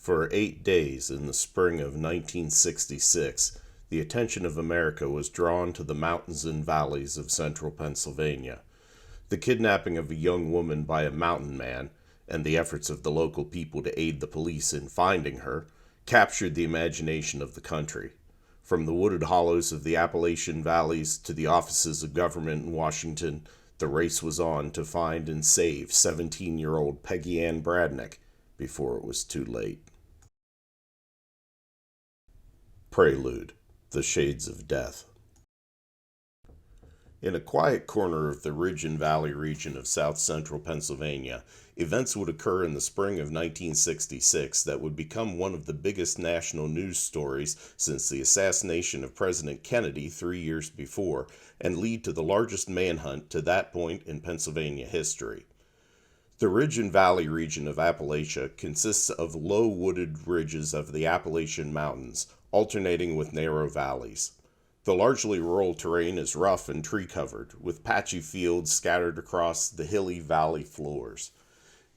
For 8 days in the spring of 1966, the attention of America was drawn to the mountains and valleys of central Pennsylvania. The kidnapping of a young woman by a mountain man, and the efforts of the local people to aid the police in finding her, captured the imagination of the country. From the wooded hollows of the Appalachian valleys to the offices of government in Washington, the race was on to find and save 17-year-old Peggy Ann Bradnick before it was too late. Prelude, The Shades of Death. In a quiet corner of the Ridge and Valley region of south-central Pennsylvania, events would occur in the spring of 1966 that would become one of the biggest national news stories since the assassination of President Kennedy 3 years before, and lead to the largest manhunt to that point in Pennsylvania history. The Ridge and Valley region of Appalachia consists of low wooded ridges of the Appalachian Mountains, alternating with narrow valleys. The largely rural terrain is rough and tree-covered, with patchy fields scattered across the hilly valley floors.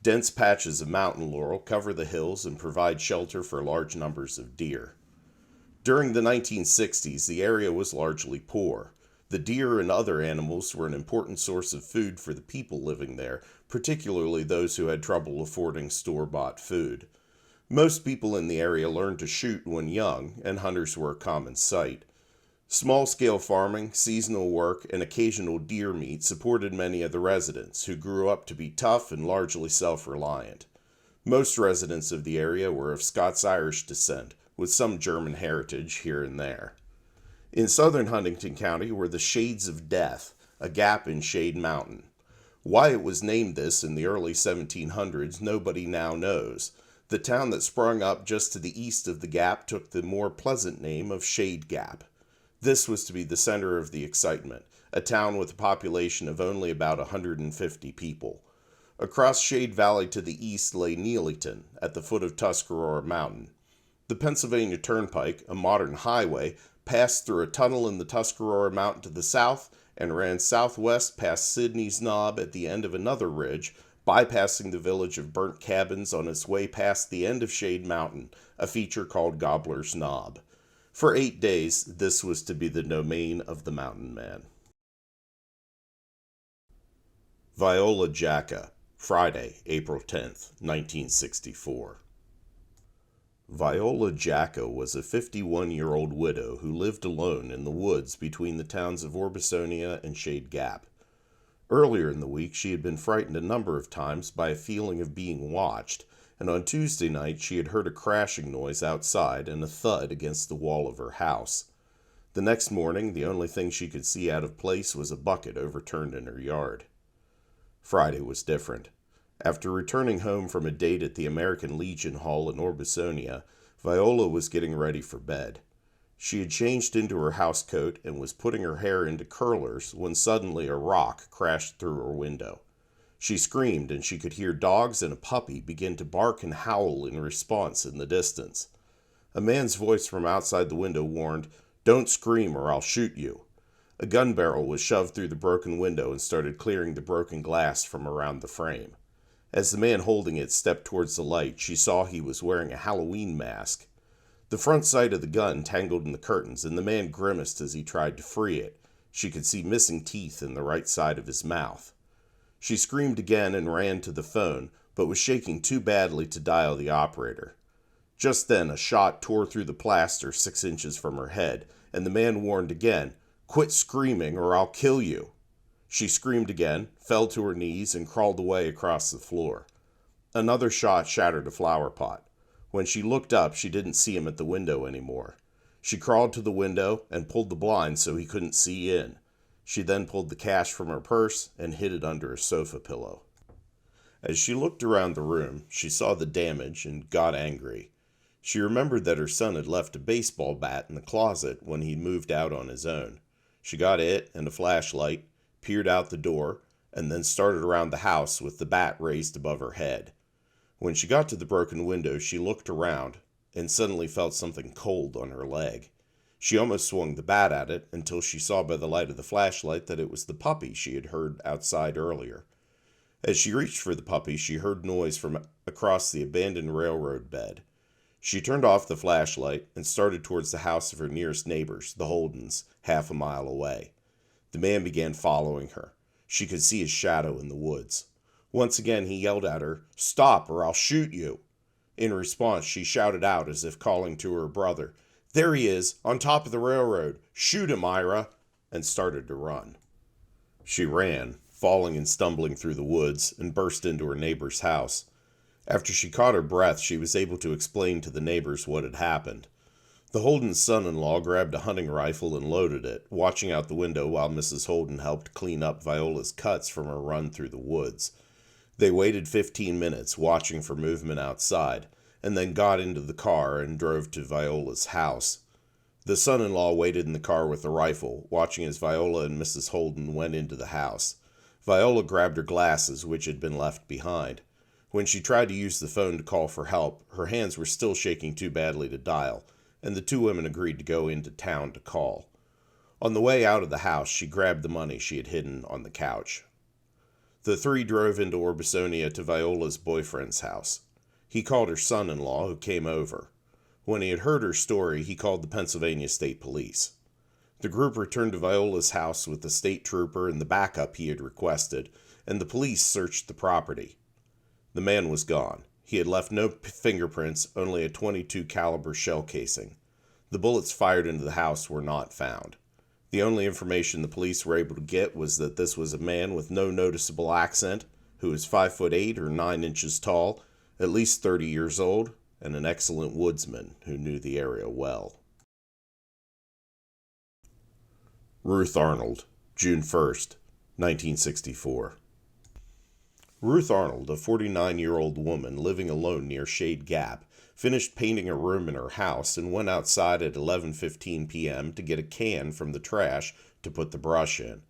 Dense patches of mountain laurel cover the hills and provide shelter for large numbers of deer. During the 1960s, the area was largely poor. The deer and other animals were an important source of food for the people living there, particularly those who had trouble affording store-bought food. Most people in the area learned to shoot when young, and hunters were a common sight. Small-scale farming, seasonal work, and occasional deer meat supported many of the residents, who grew up to be tough and largely self-reliant. Most residents of the area were of Scots-Irish descent, with some German heritage here and there. In southern Huntington County were the Shades of Death, a gap in Shade Mountain. Why it was named this in the early 1700s nobody now knows. The town that sprung up just to the east of the gap took the more pleasant name of Shade Gap. This was to be the center of the excitement, a town with a population of only about 150 people. Across Shade Valley to the east lay Neelyton, at the foot of Tuscarora Mountain. The Pennsylvania Turnpike, a modern highway, passed through a tunnel in the Tuscarora Mountain to the south and ran southwest past Sidney's Knob at the end of another ridge, bypassing the village of Burnt Cabins on its way past the end of Shade Mountain, a feature called Gobbler's Knob. For 8 days, this was to be the domain of the mountain man. Viola Jacka, Friday, April 10th, 1964. Viola Jacka was a 51-year-old widow who lived alone in the woods between the towns of Orbisonia and Shade Gap. Earlier in the week, she had been frightened a number of times by a feeling of being watched, and on Tuesday night she had heard a crashing noise outside and a thud against the wall of her house. The next morning, the only thing she could see out of place was a bucket overturned in her yard. Friday was different. After returning home from a date at the American Legion Hall in Orbisonia, Viola was getting ready for bed. She had changed into her housecoat and was putting her hair into curlers when suddenly a rock crashed through her window. She screamed, and she could hear dogs and a puppy begin to bark and howl in response in the distance. A man's voice from outside the window warned, "Don't scream or I'll shoot you." A gun barrel was shoved through the broken window and started clearing the broken glass from around the frame. As the man holding it stepped towards the light, she saw he was wearing a Halloween mask. The front sight of the gun tangled in the curtains, and the man grimaced as he tried to free it. She could see missing teeth in the right side of his mouth. She screamed again and ran to the phone, but was shaking too badly to dial the operator. Just then, a shot tore through the plaster 6 inches from her head, and the man warned again, "Quit screaming or I'll kill you." She screamed again, fell to her knees, and crawled away across the floor. Another shot shattered a flower pot. When she looked up, she didn't see him at the window anymore. She crawled to the window and pulled the blind so he couldn't see in. She then pulled the cash from her purse and hid it under a sofa pillow. As she looked around the room, she saw the damage and got angry. She remembered that her son had left a baseball bat in the closet when he moved out on his own. She got it and a flashlight, peered out the door, and then started around the house with the bat raised above her head. When she got to the broken window, she looked around and suddenly felt something cold on her leg. She almost swung the bat at it until she saw by the light of the flashlight that it was the puppy she had heard outside earlier. As she reached for the puppy, she heard noise from across the abandoned railroad bed. She turned off the flashlight and started towards the house of her nearest neighbors, the Holdens, half a mile away. The man began following her. She could see his shadow in the woods. Once again he yelled at her, "Stop or I'll shoot you." In response, she shouted out as if calling to her brother, "There he is, on top of the railroad. Shoot him, Ira," and started to run. She ran, falling and stumbling through the woods, and burst into her neighbor's house. After she caught her breath, she was able to explain to the neighbors what had happened. The Holden's son-in-law grabbed a hunting rifle and loaded it, watching out the window while Mrs. Holden helped clean up Viola's cuts from her run through the woods. They waited 15 minutes, watching for movement outside, and then got into the car and drove to Viola's house. The son-in-law waited in the car with the rifle, watching as Viola and Mrs. Holden went into the house. Viola grabbed her glasses, which had been left behind. When she tried to use the phone to call for help, her hands were still shaking too badly to dial, and the two women agreed to go into town to call. On the way out of the house, she grabbed the money she had hidden on the couch. The three drove into Orbisonia to Viola's boyfriend's house. He called her son-in-law, who came over. When he had heard her story, he called the Pennsylvania State Police. The group returned to Viola's house with the state trooper and the backup he had requested, and the police searched the property. The man was gone. He had left no fingerprints, only a .22 caliber shell casing. The bullets fired into the house were not found. The only information the police were able to get was that this was a man with no noticeable accent, who was 5'8" or 9 inches tall, at least 30 years old, and an excellent woodsman who knew the area well. Ruth Arnold, June 1st, 1964. Ruth Arnold, a 49-year-old woman living alone near Shade Gap, finished painting a room in her house and went outside at 11:15 p.m. to get a can from the trash to put the brush in.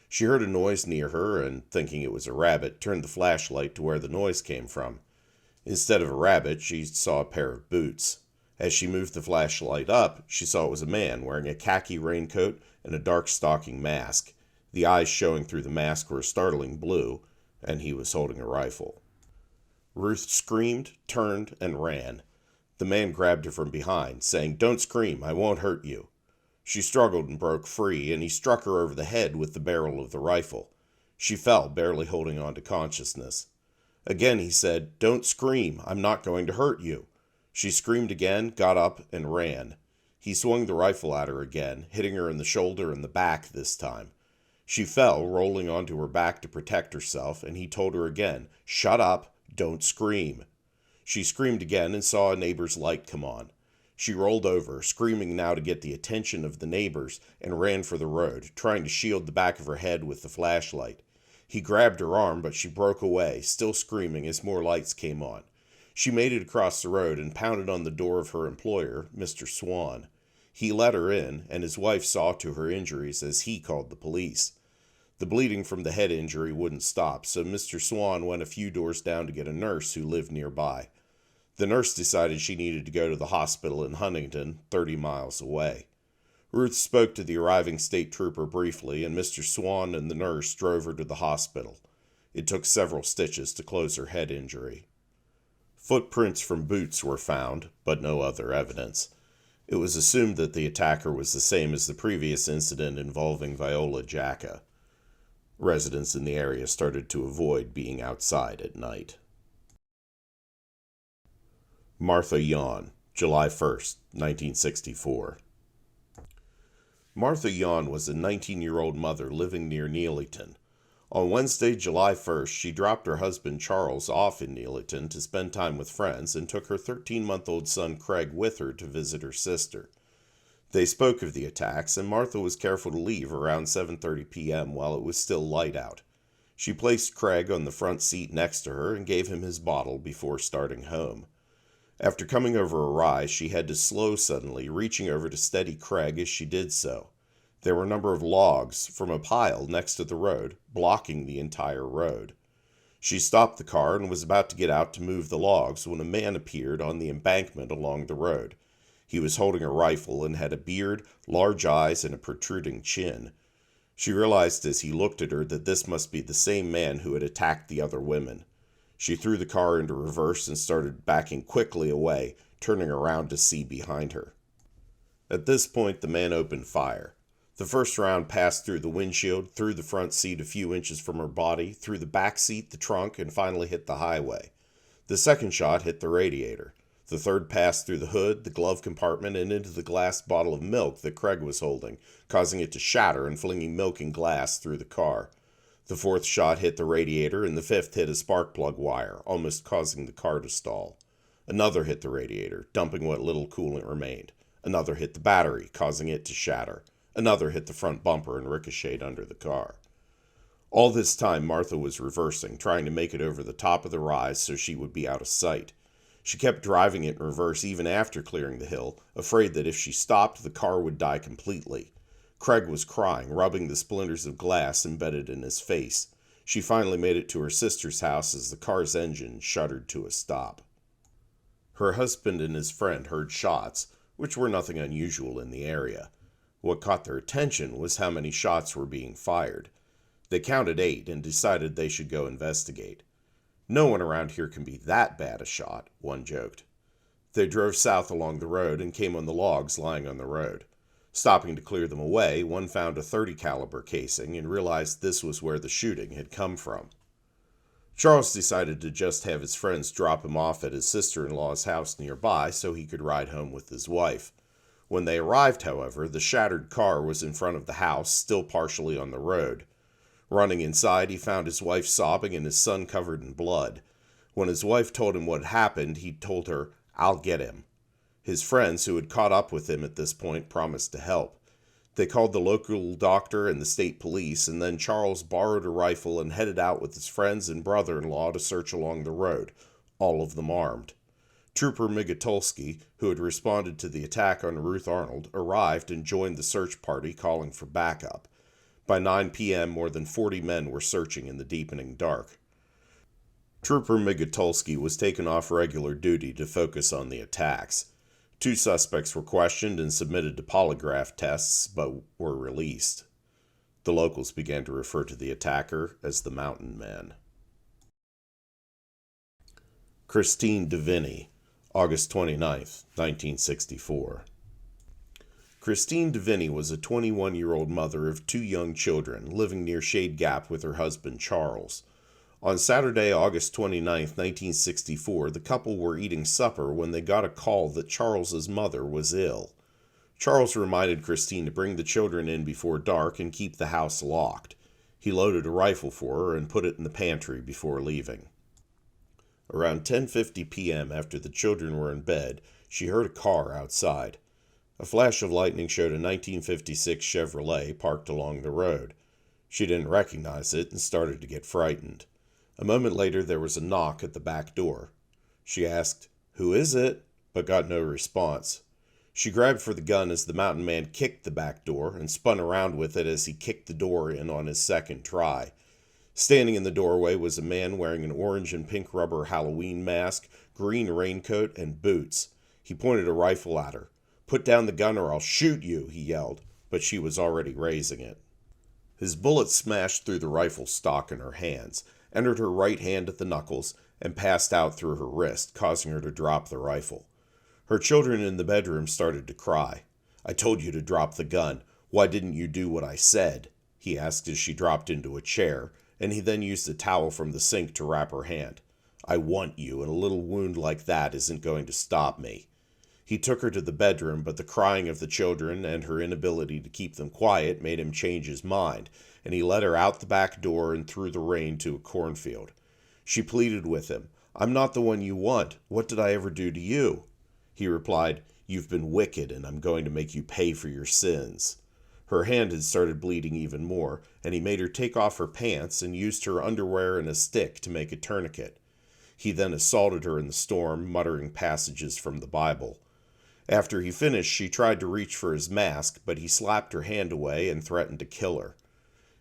She heard a noise near her and, thinking it was a rabbit, turned the flashlight to where the noise came from. Instead of a rabbit, she saw a pair of boots. As she moved the flashlight up, she saw it was a man wearing a khaki raincoat and a dark stocking mask. The eyes showing through the mask were a startling blue, and he was holding a rifle. Ruth screamed, turned, and ran. The man grabbed her from behind, saying, "Don't scream, I won't hurt you." She struggled and broke free, and he struck her over the head with the barrel of the rifle. She fell, barely holding on to consciousness. Again he said, "Don't scream, I'm not going to hurt you." She screamed again, got up, and ran. He swung the rifle at her again, hitting her in the shoulder and the back this time. She fell, rolling onto her back to protect herself, and he told her again, "Shut up, don't scream." She screamed again and saw a neighbor's light come on. She rolled over, screaming now to get the attention of the neighbors, and ran for the road, trying to shield the back of her head with the flashlight. He grabbed her arm, but she broke away, still screaming as more lights came on. She made it across the road and pounded on the door of her employer, Mr. Swan. He let her in, and his wife saw to her injuries as he called the police. The bleeding from the head injury wouldn't stop, so Mr. Swan went a few doors down to get a nurse who lived nearby. The nurse decided she needed to go to the hospital in Huntington, 30 miles away. Ruth spoke to the arriving state trooper briefly, and Mr. Swan and the nurse drove her to the hospital. It took several stitches to close her head injury. Footprints from boots were found, but no other evidence. It was assumed that the attacker was the same as the previous incident involving Viola Jacka. Residents in the area started to avoid being outside at night. Martha Yohn, July 1st, 1964. Martha Yohn was a 19-year-old mother living near Neelyton. On Wednesday, July 1st, she dropped her husband Charles off in Neelyton to spend time with friends and took her 13-month-old son Craig with her to visit her sister. They spoke of the attacks, and Martha was careful to leave around 7:30 p.m. while it was still light out. She placed Craig on the front seat next to her and gave him his bottle before starting home. After coming over a rise, she had to slow suddenly, reaching over to steady Craig as she did so. There were a number of logs from a pile next to the road, blocking the entire road. She stopped the car and was about to get out to move the logs when a man appeared on the embankment along the road. He was holding a rifle and had a beard, large eyes, and a protruding chin. She realized as he looked at her that this must be the same man who had attacked the other women. She threw the car into reverse and started backing quickly away, turning around to see behind her. At this point, the man opened fire. The first round passed through the windshield, through the front seat a few inches from her body, through the back seat, the trunk, and finally hit the highway. The second shot hit the radiator. The third passed through the hood, the glove compartment, and into the glass bottle of milk that Craig was holding, causing it to shatter and flinging milk and glass through the car. The fourth shot hit the radiator, and the fifth hit a spark plug wire, almost causing the car to stall. Another hit the radiator, dumping what little coolant remained. Another hit the battery, causing it to shatter. Another hit the front bumper and ricocheted under the car. All this time, Martha was reversing, trying to make it over the top of the rise so she would be out of sight. She kept driving it in reverse even after clearing the hill, afraid that if she stopped, the car would die completely. Craig was crying, rubbing the splinters of glass embedded in his face. She finally made it to her sister's house as the car's engine shuddered to a stop. Her husband and his friend heard shots, which were nothing unusual in the area. What caught their attention was how many shots were being fired. They counted 8 and decided they should go investigate. "No one around here can be that bad a shot," one joked. They drove south along the road and came on the logs lying on the road. Stopping to clear them away, one found a .30 caliber casing and realized this was where the shooting had come from. Charles decided to just have his friends drop him off at his sister-in-law's house nearby so he could ride home with his wife. When they arrived, however, the shattered car was in front of the house, still partially on the road. Running inside, he found his wife sobbing and his son covered in blood. When his wife told him what had happened, he told her, "I'll get him." His friends, who had caught up with him at this point, promised to help. They called the local doctor and the state police, and then Charles borrowed a rifle and headed out with his friends and brother-in-law to search along the road, all of them armed. Trooper Migatulski, who had responded to the attack on Ruth Arnold, arrived and joined the search party, calling for backup. By 9 p.m., more than 40 men were searching in the deepening dark. Trooper Migatulski was taken off regular duty to focus on the attacks. 2 suspects were questioned and submitted to polygraph tests, but were released. The locals began to refer to the attacker as the Mountain Man. Christine Devinney, August 29, 1964. Christine Devinney was a 21-year-old mother of 2 young children living near Shade Gap with her husband Charles. On Saturday, August 29, 1964, the couple were eating supper when they got a call that Charles's mother was ill. Charles reminded Christine to bring the children in before dark and keep the house locked. He loaded a rifle for her and put it in the pantry before leaving. Around 10:50 p.m., after the children were in bed, she heard a car outside. A flash of lightning showed a 1956 Chevrolet parked along the road. She didn't recognize it and started to get frightened. A moment later, there was a knock at the back door. She asked, "Who is it?" but got no response. She grabbed for the gun as the Mountain Man kicked the back door and spun around with it as he kicked the door in on his second try. Standing in the doorway was a man wearing an orange and pink rubber Halloween mask, green raincoat, and boots. He pointed a rifle at her. "Put down the gun or I'll shoot you," he yelled, but she was already raising it. His bullet smashed through the rifle stock in her hands, entered her right hand at the knuckles, and passed out through her wrist, causing her to drop the rifle. Her children in the bedroom started to cry. "I told you to drop the gun. Why didn't you do what I said?" he asked as she dropped into a chair, and he then used a towel from the sink to wrap her hand. "I want you, and a little wound like that isn't going to stop me." He took her to the bedroom, but the crying of the children and her inability to keep them quiet made him change his mind, and he led her out the back door and through the rain to a cornfield. She pleaded with him, "I'm not the one you want. What did I ever do to you?" He replied, "You've been wicked, and I'm going to make you pay for your sins." Her hand had started bleeding even more, and he made her take off her pants and used her underwear and a stick to make a tourniquet. He then assaulted her in the storm, muttering passages from the Bible. After he finished, she tried to reach for his mask, but he slapped her hand away and threatened to kill her.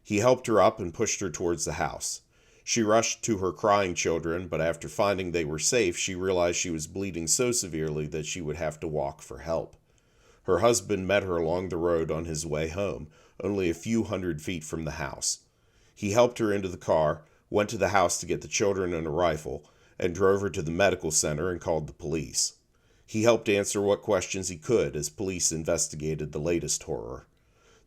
He helped her up and pushed her towards the house. She rushed to her crying children, but after finding they were safe, she realized she was bleeding so severely that she would have to walk for help. Her husband met her along the road on his way home, only a few hundred feet from the house. He helped her into the car, went to the house to get the children and a rifle, and drove her to the medical center and called the police. He helped answer what questions he could as police investigated the latest horror.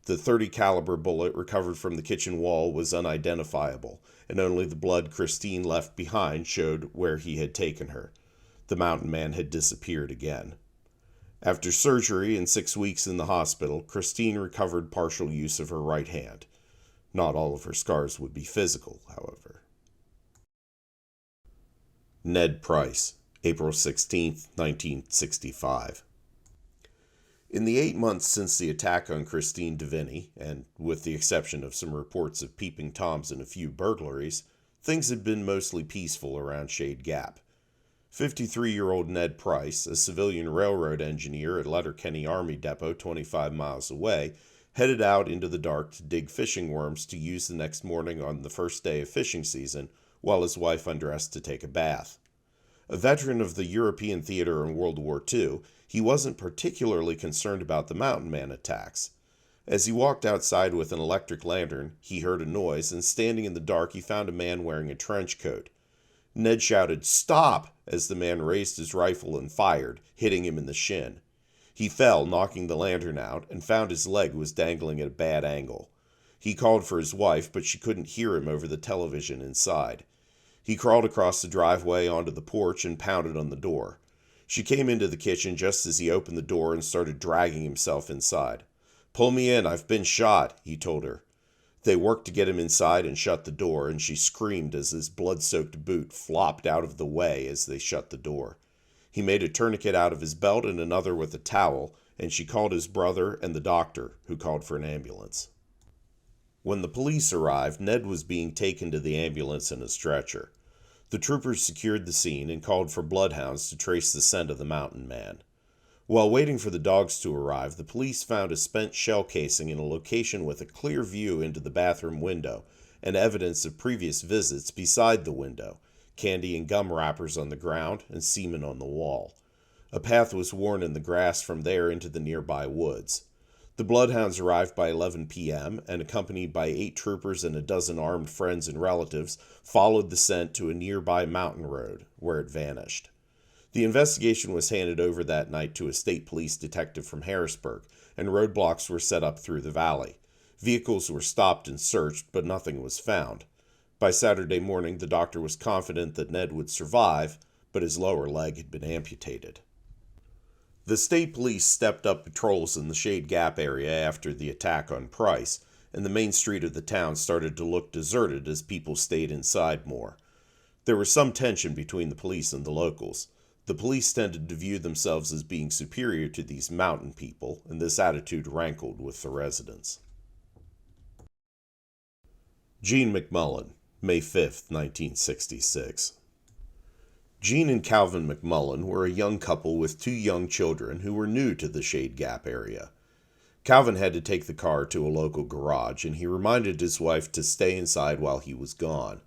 The .30 caliber bullet recovered from the kitchen wall was unidentifiable, and only the blood Christine left behind showed where he had taken her. The mountain man had disappeared again. After surgery and 6 weeks in the hospital, Christine recovered partial use of her right hand. Not all of her scars would be physical, however. Ned Price, April 16, 1965. In the 8 months since the attack on Christine Devinney, and with the exception of some reports of peeping toms and a few burglaries, things had been mostly peaceful around Shade Gap. 53-year-old Ned Price, a civilian railroad engineer at Letterkenny Army Depot 25 miles away, headed out into the dark to dig fishing worms to use the next morning on the first day of fishing season, while his wife undressed to take a bath. A veteran of the European theater in World War II, he wasn't particularly concerned about the mountain man attacks. As he walked outside with an electric lantern, he heard a noise, and standing in the dark, he found a man wearing a trench coat. Ned shouted, "Stop!" as the man raised his rifle and fired, hitting him in the shin. He fell, knocking the lantern out, and found his leg was dangling at a bad angle. He called for his wife, but she couldn't hear him over the television inside. He crawled across the driveway onto the porch and pounded on the door. She came into the kitchen just as he opened the door and started dragging himself inside. "Pull me in, I've been shot," he told her. They worked to get him inside and shut the door, and she screamed as his blood-soaked boot flopped out of the way as they shut the door. He made a tourniquet out of his belt and another with a towel, and she called his brother and the doctor, who called for an ambulance. When the police arrived, Ned was being taken to the ambulance in a stretcher. The troopers secured the scene and called for bloodhounds to trace the scent of the mountain man. While waiting for the dogs to arrive, the police found a spent shell casing in a location with a clear view into the bathroom window and evidence of previous visits beside the window, candy and gum wrappers on the ground, and semen on the wall. A path was worn in the grass from there into the nearby woods. The bloodhounds arrived by 11 p.m. and, accompanied by 8 troopers and a dozen armed friends and relatives, followed the scent to a nearby mountain road, where it vanished. The investigation was handed over that night to a state police detective from Harrisburg, and roadblocks were set up through the valley. Vehicles were stopped and searched, but nothing was found. By Saturday morning, the doctor was confident that Ned would survive, but his lower leg had been amputated. The state police stepped up patrols in the Shade Gap area after the attack on Price, and the main street of the town started to look deserted as people stayed inside more. There was some tension between the police and the locals. The police tended to view themselves as being superior to these mountain people, and this attitude rankled with the residents. Jean McMullen, May 5, 1966. Jean and Calvin McMullen were a young couple with 2 young children who were new to the Shade Gap area. Calvin had to take the car to a local garage, and he reminded his wife to stay inside while he was gone.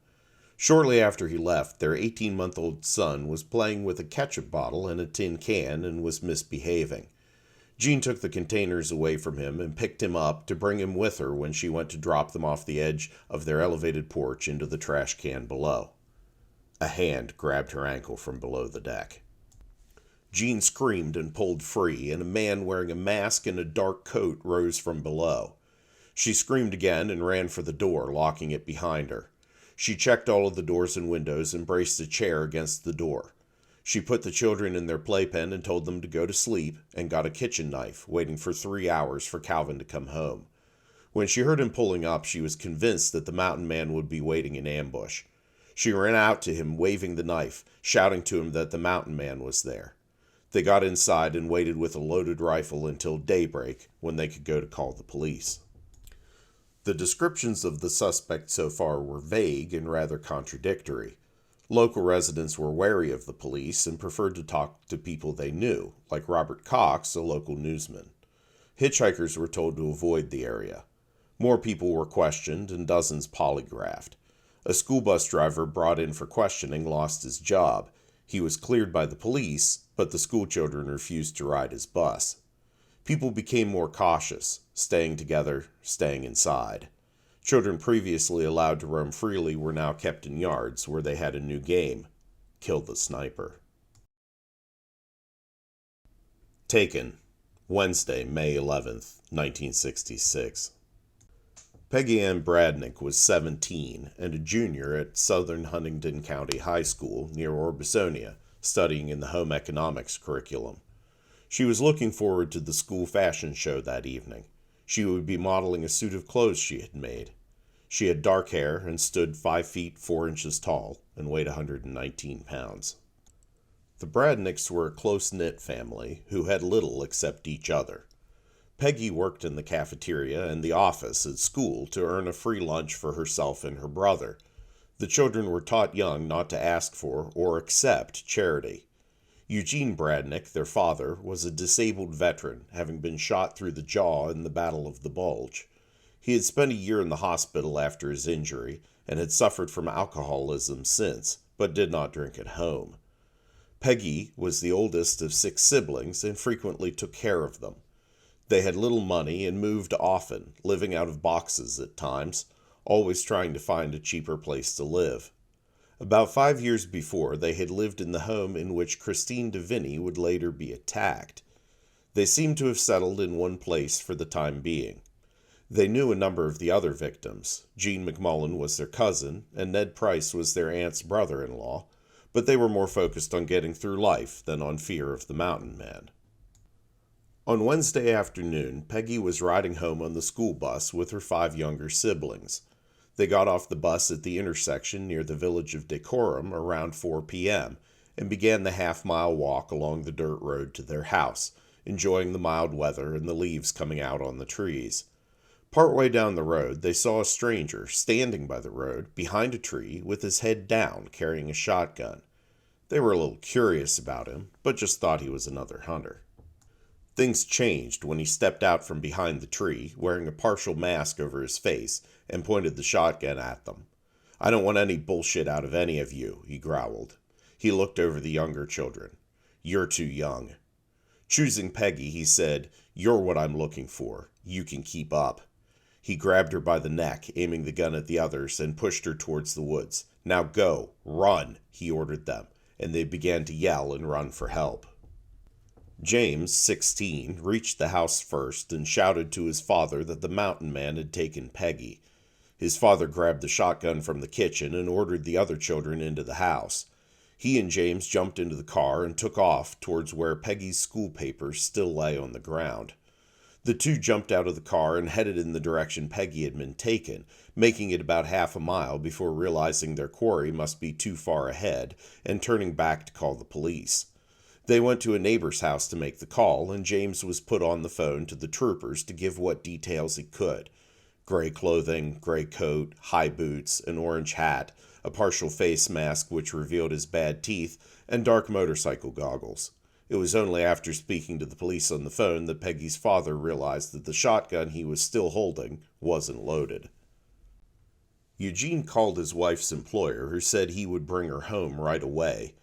Shortly after he left, their 18-month-old son was playing with a ketchup bottle and a tin can and was misbehaving. Jean took the containers away from him and picked him up to bring him with her when she went to drop them off the edge of their elevated porch into the trash can below. A hand grabbed her ankle from below the deck. Jean screamed and pulled free, and a man wearing a mask and a dark coat rose from below. She screamed again and ran for the door, locking it behind her. She checked all of the doors and windows and braced a chair against the door. She put the children in their playpen and told them to go to sleep, and got a kitchen knife, waiting for 3 hours for Calvin to come home. When she heard him pulling up, she was convinced that the mountain man would be waiting in ambush. She ran out to him, waving the knife, shouting to him that the mountain man was there. They got inside and waited with a loaded rifle until daybreak, when they could go to call the police. The descriptions of the suspect so far were vague and rather contradictory. Local residents were wary of the police and preferred to talk to people they knew, like Robert Cox, a local newsman. Hitchhikers were told to avoid the area. More people were questioned and dozens polygraphed. A school bus driver brought in for questioning lost his job. He was cleared by the police, but the school children refused to ride his bus. People became more cautious, staying together, staying inside. Children previously allowed to roam freely were now kept in yards where they had a new game: kill the sniper. Taken, Wednesday, May 11th, 1966. Peggy Ann Bradnick was 17 and a junior at Southern Huntingdon County High School near Orbisonia, studying in the home economics curriculum. She was looking forward to the school fashion show that evening. She would be modeling a suit of clothes she had made. She had dark hair and stood 5 feet 4 inches tall and weighed 119 pounds. The Bradnicks were a close-knit family who had little except each other. Peggy worked in the cafeteria and the office at school to earn a free lunch for herself and her brother. The children were taught young not to ask for or accept charity. Eugene Bradnick, their father, was a disabled veteran, having been shot through the jaw in the Battle of the Bulge. He had spent a year in the hospital after his injury and had suffered from alcoholism since, but did not drink at home. Peggy was the oldest of 6 siblings and frequently took care of them. They had little money and moved often, living out of boxes at times, always trying to find a cheaper place to live. About 5 years before, they had lived in the home in which Christine Devinney would later be attacked. They seemed to have settled in one place for the time being. They knew a number of the other victims. Gene McMullen was their cousin, and Ned Price was their aunt's brother-in-law, but they were more focused on getting through life than on fear of the mountain man. On Wednesday afternoon, Peggy was riding home on the school bus with her 5 younger siblings. They got off the bus at the intersection near the village of Dacorum around 4 p.m. and began the half-mile walk along the dirt road to their house, enjoying the mild weather and the leaves coming out on the trees. Partway down the road, they saw a stranger standing by the road behind a tree with his head down, carrying a shotgun. They were a little curious about him, but just thought he was another hunter. Things changed when he stepped out from behind the tree, wearing a partial mask over his face, and pointed the shotgun at them. "I don't want any bullshit out of any of you," he growled. He looked over the younger children. "You're too young." Choosing Peggy, he said, "You're what I'm looking for. You can keep up." He grabbed her by the neck, aiming the gun at the others, and pushed her towards the woods. "Now go! Run!" he ordered them, and they began to yell and run for help. James, 16, reached the house first and shouted to his father that the mountain man had taken Peggy. His father grabbed the shotgun from the kitchen and ordered the other children into the house. He and James jumped into the car and took off towards where Peggy's school papers still lay on the ground. The two jumped out of the car and headed in the direction Peggy had been taken, making it about half a mile before realizing their quarry must be too far ahead and turning back to call the police. They went to a neighbor's house to make the call, and James was put on the phone to the troopers to give what details he could. Gray clothing, gray coat, high boots, an orange hat, a partial face mask which revealed his bad teeth, and dark motorcycle goggles. It was only after speaking to the police on the phone that Peggy's father realized that the shotgun he was still holding wasn't loaded. Eugene called his wife's employer, who said he would bring her home right away.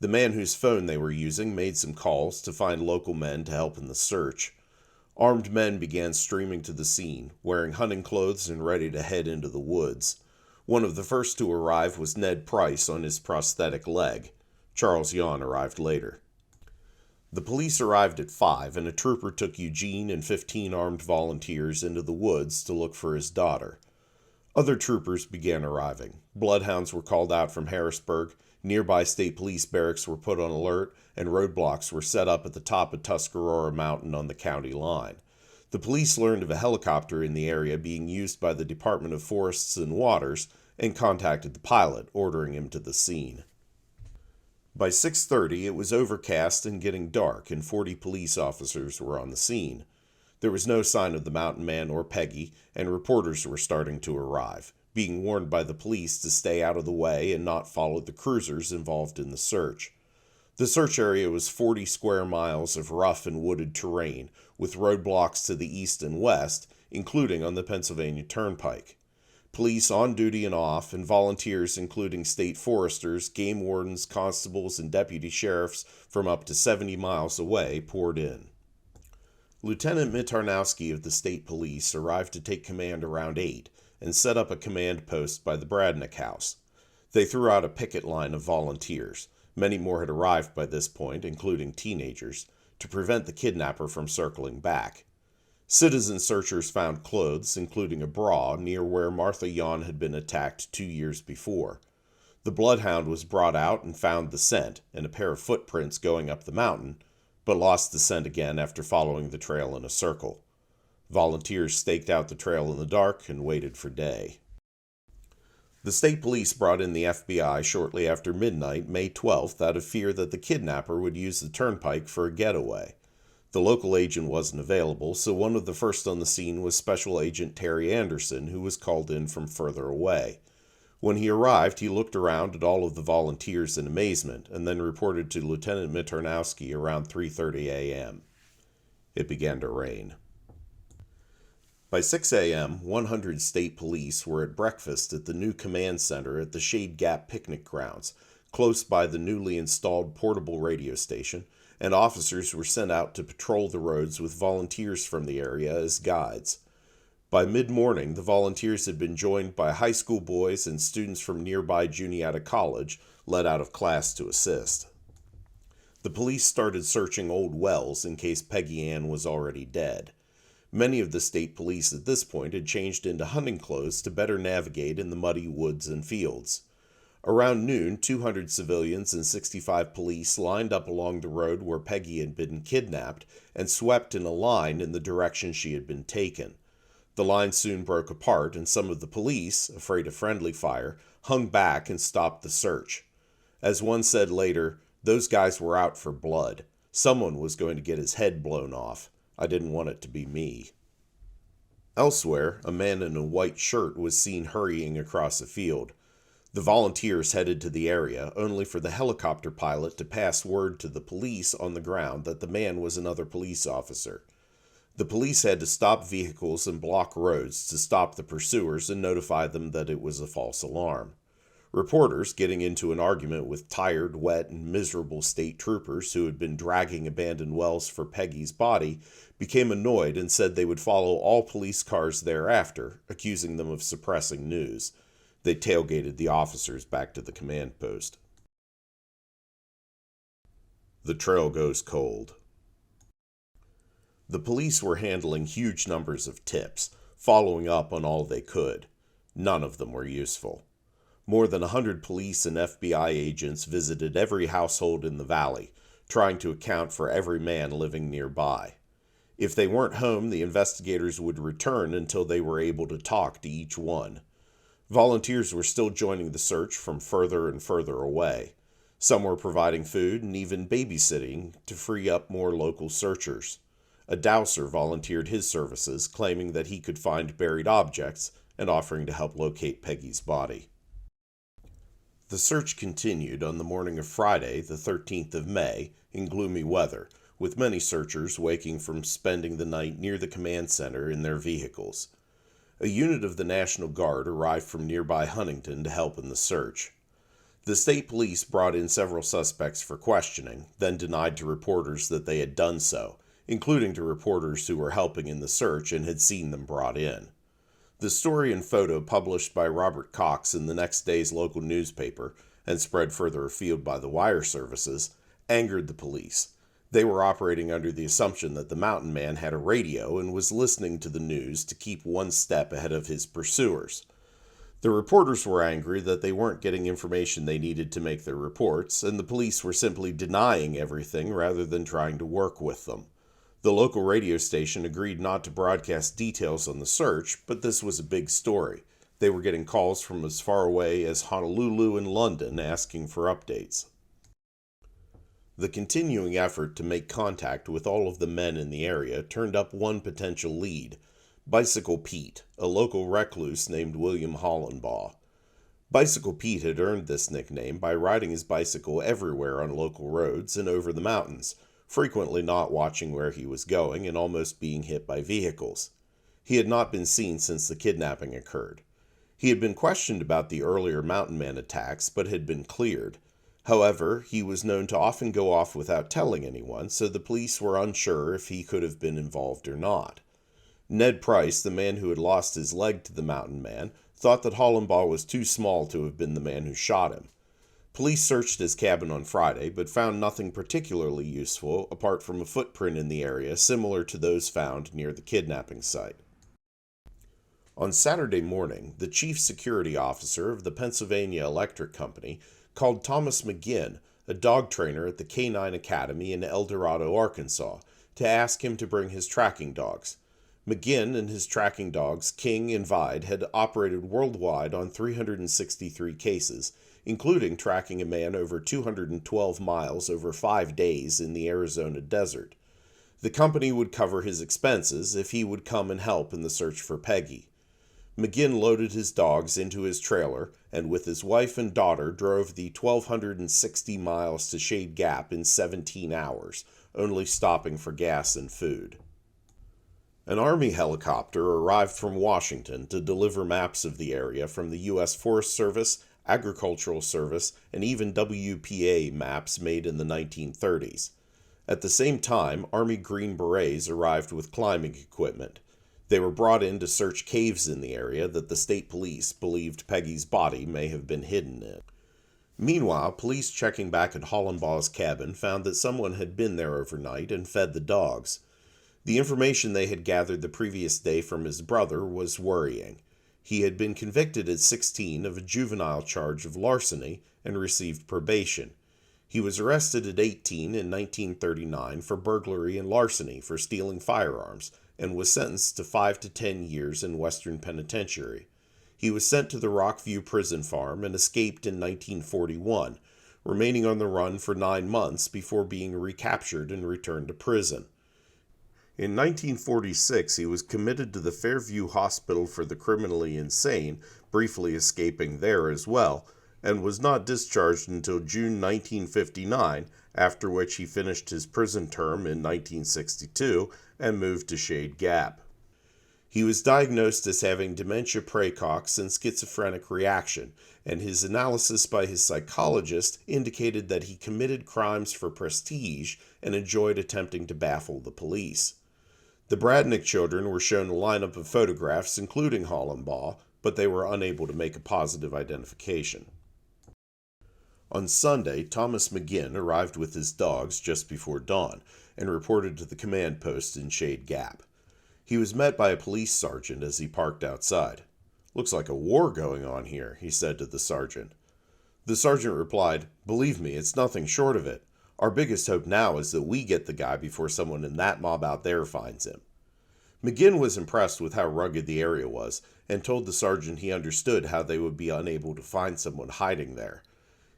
The man whose phone they were using made some calls to find local men to help in the search. Armed men began streaming to the scene, wearing hunting clothes and ready to head into the woods. One of the first to arrive was Ned Price on his prosthetic leg. Charles Yohn arrived later. The police arrived at 5, and a trooper took Eugene and 15 armed volunteers into the woods to look for his daughter. Other troopers began arriving. Bloodhounds were called out from Harrisburg. Nearby state police barracks were put on alert, and roadblocks were set up at the top of Tuscarora Mountain on the county line. The police learned of a helicopter in the area being used by the Department of Forests and Waters and contacted the pilot, ordering him to the scene. By 6:30, it was overcast and getting dark, and 40 police officers were on the scene. There was no sign of the mountain man or Peggy, and reporters were starting to arrive, being warned by the police to stay out of the way and not follow the cruisers involved in the search. The search area was 40 square miles of rough and wooded terrain, with roadblocks to the east and west, including on the Pennsylvania Turnpike. Police on duty and off, and volunteers including state foresters, game wardens, constables, and deputy sheriffs from up to 70 miles away poured in. Lieutenant Mitarnowski of the state police arrived to take command around 8 and set up a command post by the Bradnick house. They threw out a picket line of volunteers. Many more had arrived by this point, including teenagers. to prevent the kidnapper from circling back. Citizen searchers found clothes, including a bra, near where Martha Yohn had been attacked 2 years before. The bloodhound was brought out and found the scent and a pair of footprints going up the mountain, but lost the scent again after following the trail in a circle. Volunteers staked out the trail in the dark and waited for day. The state police brought in the FBI shortly after midnight, May 12th, out of fear that the kidnapper would use the turnpike for a getaway. The local agent wasn't available, so one of the first on the scene was Special Agent Terry Anderson, who was called in from further away. When he arrived, he looked around at all of the volunteers in amazement, and then reported to Lieutenant Mitarnowski around 3:30 a.m. It began to rain. By 6 a.m., 100 state police were at breakfast at the new command center at the Shade Gap picnic grounds, close by the newly installed portable radio station, and officers were sent out to patrol the roads with volunteers from the area as guides. By mid-morning, the volunteers had been joined by high school boys and students from nearby Juniata College, let out of class to assist. The police started searching old wells in case Peggy Ann was already dead. Many of the state police at this point had changed into hunting clothes to better navigate in the muddy woods and fields. Around noon, 200 civilians and 65 police lined up along the road where Peggy had been kidnapped and swept in a line in the direction she had been taken. The line soon broke apart, and some of the police, afraid of friendly fire, hung back and stopped the search. As one said later, those guys were out for blood. Someone was going to get his head blown off. I didn't want it to be me. Elsewhere, a man in a white shirt was seen hurrying across a field. The volunteers headed to the area, only for the helicopter pilot to pass word to the police on the ground that the man was another police officer. The police had to stop vehicles and block roads to stop the pursuers and notify them that it was a false alarm. Reporters, getting into an argument with tired, wet, and miserable state troopers who had been dragging abandoned wells for Peggy's body, became annoyed and said they would follow all police cars thereafter, accusing them of suppressing news. They tailgated the officers back to the command post. The trail goes cold. The police were handling huge numbers of tips, following up on all they could. None of them were useful. More than 100 police and FBI agents visited every household in the valley, trying to account for every man living nearby. If they weren't home, the investigators would return until they were able to talk to each one. Volunteers were still joining the search from further and further away. Some were providing food and even babysitting to free up more local searchers. A dowser volunteered his services, claiming that he could find buried objects and offering to help locate Peggy's body. The search continued on the morning of Friday, the 13th of May, in gloomy weather, with many searchers waking from spending the night near the command center in their vehicles. A unit of the National Guard arrived from nearby Huntington to help in the search. The state police brought in several suspects for questioning, then denied to reporters that they had done so, including to reporters who were helping in the search and had seen them brought in. The story and photo published by Robert Cox in the next day's local newspaper, and spread further afield by the wire services, angered the police. They were operating under the assumption that the mountain man had a radio and was listening to the news to keep one step ahead of his pursuers. The reporters were angry that they weren't getting information they needed to make their reports, and the police were simply denying everything rather than trying to work with them. The local radio station agreed not to broadcast details on the search, but this was a big story. They were getting calls from as far away as Honolulu and London asking for updates. The continuing effort to make contact with all of the men in the area turned up one potential lead, Bicycle Pete, a local recluse named William Hollenbaugh. Bicycle Pete had earned this nickname by riding his bicycle everywhere on local roads and over the mountains, frequently not watching where he was going and almost being hit by vehicles. He had not been seen since the kidnapping occurred. He had been questioned about the earlier mountain man attacks, but had been cleared. However, he was known to often go off without telling anyone, so the police were unsure if he could have been involved or not. Ned Price, the man who had lost his leg to the mountain man, thought that Hollenbaugh was too small to have been the man who shot him. Police searched his cabin on Friday, but found nothing particularly useful apart from a footprint in the area similar to those found near the kidnapping site. On Saturday morning, the chief security officer of the Pennsylvania Electric Company called Thomas McGinn, a dog trainer at the Canine Academy in El Dorado, Arkansas, to ask him to bring his tracking dogs. McGinn and his tracking dogs, King and Vide, had operated worldwide on 363 cases, including tracking a man over 212 miles over 5 days in the Arizona desert. The company would cover his expenses if he would come and help in the search for Peggy. McGinn loaded his dogs into his trailer and with his wife and daughter drove the 1,260 miles to Shade Gap in 17 hours, only stopping for gas and food. An Army helicopter arrived from Washington to deliver maps of the area from the U.S. Forest Service, Agricultural Service, and even WPA maps made in the 1930s. At the same time, Army Green Berets arrived with climbing equipment. They were brought in to search caves in the area that the state police believed Peggy's body may have been hidden in. Meanwhile, police checking back at Hollenbaugh's cabin found that someone had been there overnight and fed the dogs. The information they had gathered the previous day from his brother was worrying. He had been convicted at 16 of a juvenile charge of larceny and received probation. He was arrested at 18 in 1939 for burglary and larceny for stealing firearms and was sentenced to 5 to 10 years in Western Penitentiary. He was sent to the Rockview prison farm and escaped in 1941, remaining on the run for 9 months before being recaptured and returned to prison. In 1946, he was committed to the Fairview Hospital for the Criminally Insane, briefly escaping there as well, and was not discharged until June 1959, after which he finished his prison term in 1962 and moved to Shade Gap. He was diagnosed as having dementia praecox and schizophrenic reaction, and his analysis by his psychologist indicated that he committed crimes for prestige and enjoyed attempting to baffle the police. The Bradnick children were shown a lineup of photographs, including Hollenbaugh, but they were unable to make a positive identification. On Sunday, Thomas McGinn arrived with his dogs just before dawn and reported to the command post in Shade Gap. He was met by a police sergeant as he parked outside. "Looks like a war going on here," he said to the sergeant. The sergeant replied, "Believe me, it's nothing short of it. Our biggest hope now is that we get the guy before someone in that mob out there finds him." McGinn was impressed with how rugged the area was and told the sergeant he understood how they would be unable to find someone hiding there.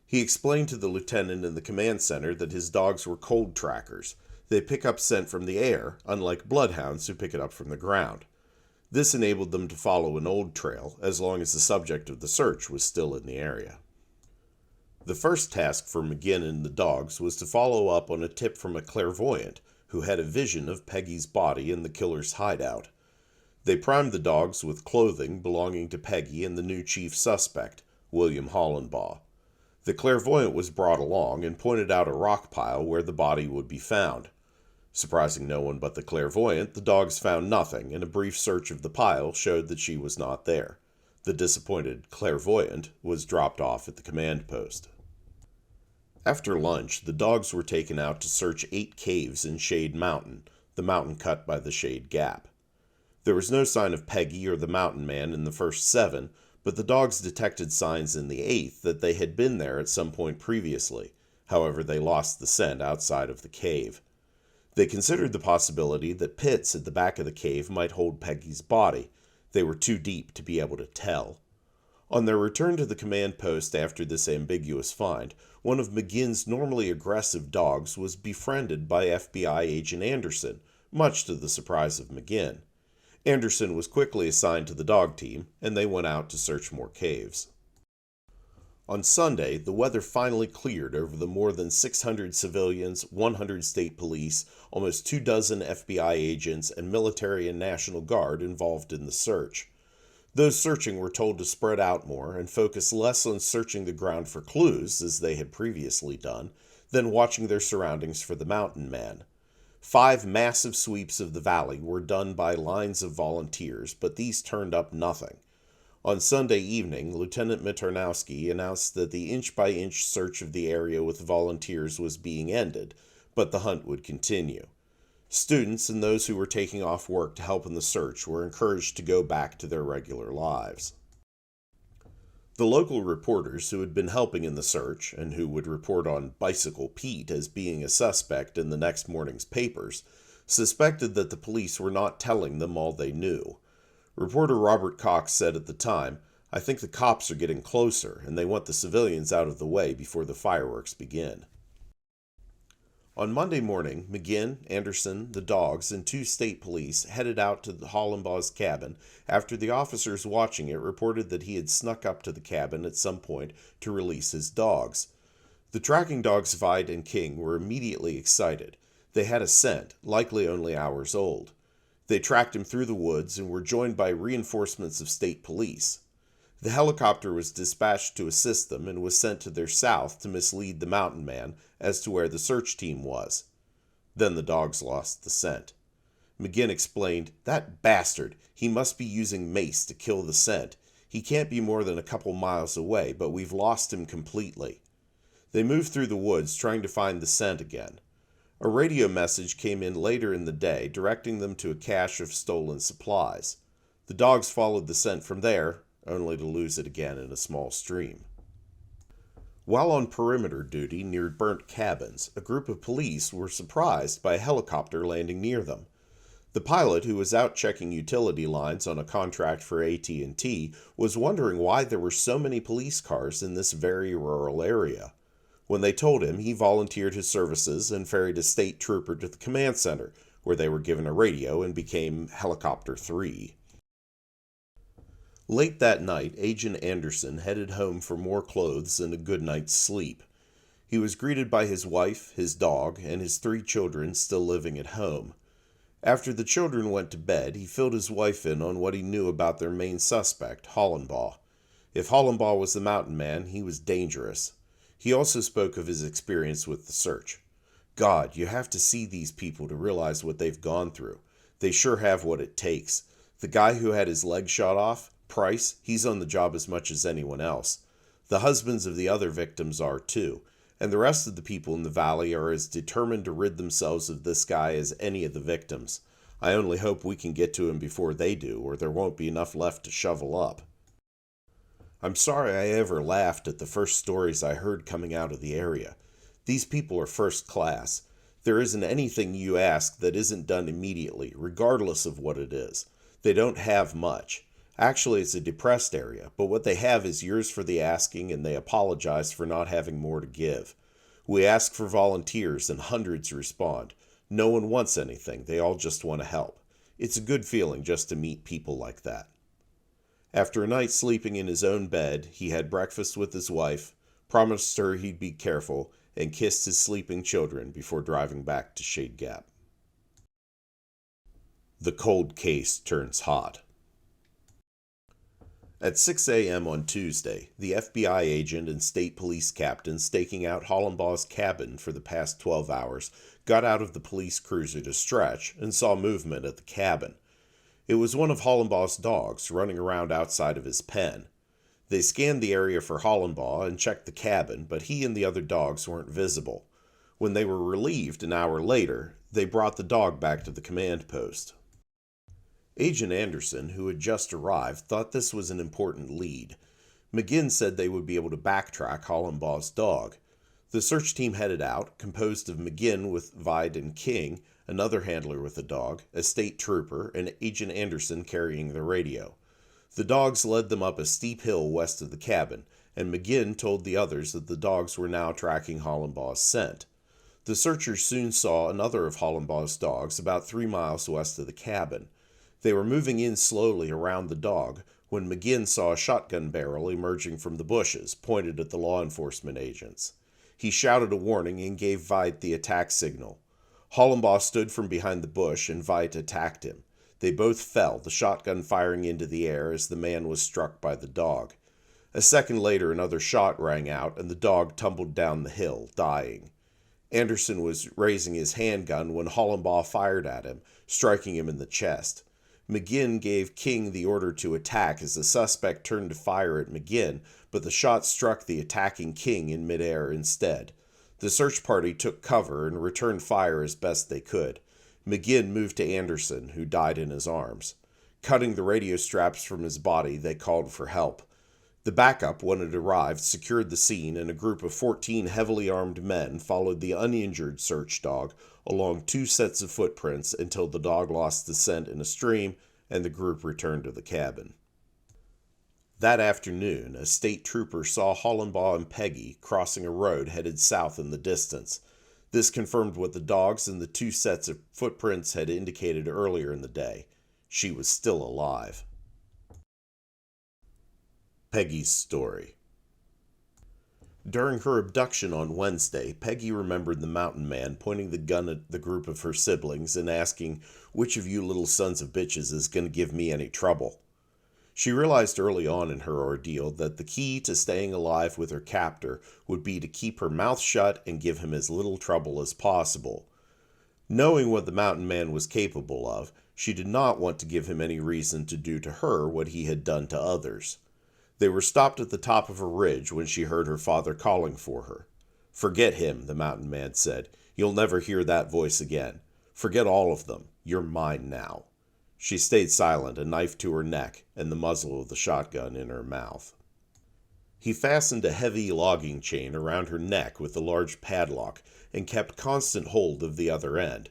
He explained to the lieutenant in the command center that his dogs were cold trackers. They pick up scent from the air, unlike bloodhounds who pick it up from the ground. This enabled them to follow an old trail as long as the subject of the search was still in the area. The first task for McGinn and the dogs was to follow up on a tip from a clairvoyant who had a vision of Peggy's body in the killer's hideout. They primed the dogs with clothing belonging to Peggy and the new chief suspect, William Hollenbaugh. The clairvoyant was brought along and pointed out a rock pile where the body would be found. Surprising no one but the clairvoyant, the dogs found nothing, and a brief search of the pile showed that she was not there. The disappointed clairvoyant was dropped off at the command post. After lunch, the dogs were taken out to search 8 caves in Shade Mountain, the mountain cut by the Shade Gap. There was no sign of Peggy or the mountain man in the first 7, but the dogs detected signs in the 8th that they had been there at some point previously. However, they lost the scent outside of the cave. They considered the possibility that pits at the back of the cave might hold Peggy's body. They were too deep to be able to tell. On their return to the command post after this ambiguous find, one of McGinn's normally aggressive dogs was befriended by FBI agent Anderson, much to the surprise of McGinn. Anderson was quickly assigned to the dog team, and they went out to search more caves. On Sunday, the weather finally cleared over the more than 600 civilians, 100 state police, almost 24 FBI agents, and military and National Guard involved in the search. Those searching were told to spread out more and focus less on searching the ground for clues, as they had previously done, than watching their surroundings for the mountain man. 5 massive sweeps of the valley were done by lines of volunteers, but these turned up nothing. On Sunday evening, Lieutenant Mitarnowski announced that the inch-by-inch search of the area with volunteers was being ended, but the hunt would continue. Students and those who were taking off work to help in the search were encouraged to go back to their regular lives. The local reporters who had been helping in the search, and who would report on Bicycle Pete as being a suspect in the next morning's papers, suspected that the police were not telling them all they knew. Reporter Robert Cox said at the time, "I think the cops are getting closer, and they want the civilians out of the way before the fireworks begin." On Monday morning, McGinn, Anderson, the dogs, and 2 state police headed out to Hollenbaugh's cabin after the officers watching it reported that he had snuck up to the cabin at some point to release his dogs. The tracking dogs Vide and King were immediately excited. They had a scent, likely only hours old. They tracked him through the woods and were joined by reinforcements of state police. The helicopter was dispatched to assist them and was sent to their south to mislead the mountain man as to where the search team was. Then the dogs lost the scent. McGinn explained, "That bastard! He must be using mace to kill the scent. He can't be more than a couple miles away, but we've lost him completely." They moved through the woods trying to find the scent again. A radio message came in later in the day directing them to a cache of stolen supplies. The dogs followed the scent from there, only to lose it again in a small stream. While on perimeter duty near burnt cabins, a group of police were surprised by a helicopter landing near them. The pilot, who was out checking utility lines on a contract for AT&T, was wondering why there were so many police cars in this very rural area. When they told him, he volunteered his services and ferried a state trooper to the command center, where they were given a radio and became Helicopter 3. Late that night, Agent Anderson headed home for more clothes and a good night's sleep. He was greeted by his wife, his dog, and his 3 children still living at home. After the children went to bed, he filled his wife in on what he knew about their main suspect, Hollenbaugh. If Hollenbaugh was the mountain man, he was dangerous. He also spoke of his experience with the search. "God, you have to see these people to realize what they've gone through. They sure have what it takes. The guy who had his leg shot off, Price, he's on the job as much as anyone else. The husbands of the other victims are too, and the rest of the people in the valley are as determined to rid themselves of this guy as any of the victims. I only hope we can get to him before they do, or there won't be enough left to shovel up." I'm sorry I ever laughed at the first stories I heard coming out of the area. These people are first class. There isn't anything you ask that isn't done immediately, regardless of what it is. They don't have much. Actually, it's a depressed area, but what they have is yours for the asking, and they apologize for not having more to give. We ask for volunteers, and hundreds respond. No one wants anything. They all just want to help. It's a good feeling just to meet people like that. After a night sleeping in his own bed, he had breakfast with his wife, promised her he'd be careful, and kissed his sleeping children before driving back to Shade Gap. The cold case turns hot. At 6 a.m. on Tuesday, the FBI agent and state police captain staking out Hollenbaugh's cabin for the past 12 hours got out of the police cruiser to stretch and saw movement at the cabin. It was one of Hollenbaugh's dogs running around outside of his pen. They scanned the area for Hollenbaugh and checked the cabin, but he and the other dogs weren't visible. When they were relieved an hour later, they brought the dog back to the command post. Agent Anderson, who had just arrived, thought this was an important lead. McGinn said they would be able to backtrack Hollenbaugh's dog. The search team headed out, composed of McGinn with Vide and King, another handler with a dog, a state trooper, and Agent Anderson carrying the radio. The dogs led them up a steep hill west of the cabin, and McGinn told the others that the dogs were now tracking Hollenbaugh's scent. The searchers soon saw another of Hollenbaugh's dogs about 3 miles west of the cabin. They were moving in slowly around the dog when McGinn saw a shotgun barrel emerging from the bushes, pointed at the law enforcement agents. He shouted a warning and gave Veit the attack signal. Hollenbaugh stood from behind the bush and Veit attacked him. They both fell, the shotgun firing into the air as the man was struck by the dog. A second later, another shot rang out and the dog tumbled down the hill, dying. Anderson was raising his handgun when Hollenbaugh fired at him, striking him in the chest. McGinn gave King the order to attack as the suspect turned to fire at McGinn, but the shot struck the attacking King in midair instead. The search party took cover and returned fire as best they could. McGinn moved to Anderson, who died in his arms. Cutting the radio straps from his body, they called for help. The backup, when it arrived, secured the scene, and a group of 14 heavily armed men followed the uninjured search dog along 2 sets of footprints until the dog lost the scent in a stream and the group returned to the cabin. That afternoon, a state trooper saw Hollenbaugh and Peggy crossing a road headed south in the distance. This confirmed what the dogs and the 2 sets of footprints had indicated earlier in the day. She was still alive. Peggy's story. During her abduction on Wednesday, Peggy remembered the mountain man pointing the gun at the group of her siblings and asking, "Which of you little sons of bitches is going to give me any trouble?" She realized early on in her ordeal that the key to staying alive with her captor would be to keep her mouth shut and give him as little trouble as possible. Knowing what the mountain man was capable of, she did not want to give him any reason to do to her what he had done to others. They were stopped at the top of a ridge when she heard her father calling for her. "Forget him," the mountain man said. "You'll never hear that voice again. Forget all of them. You're mine now." She stayed silent, a knife to her neck and the muzzle of the shotgun in her mouth. He fastened a heavy logging chain around her neck with a large padlock and kept constant hold of the other end.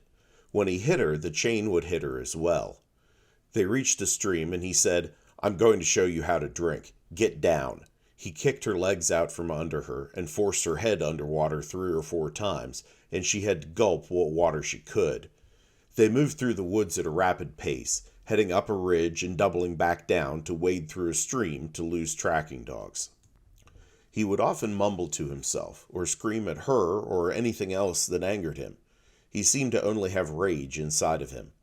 When he hit her, the chain would hit her as well. They reached a stream and he said, "I'm going to show you how to drink. Get down." He kicked her legs out from under her and forced her head underwater 3 or 4 times, and she had to gulp what water she could. They moved through the woods at a rapid pace, heading up a ridge and doubling back down to wade through a stream to lose tracking dogs. He would often mumble to himself, or scream at her or anything else that angered him. He seemed to only have rage inside of him.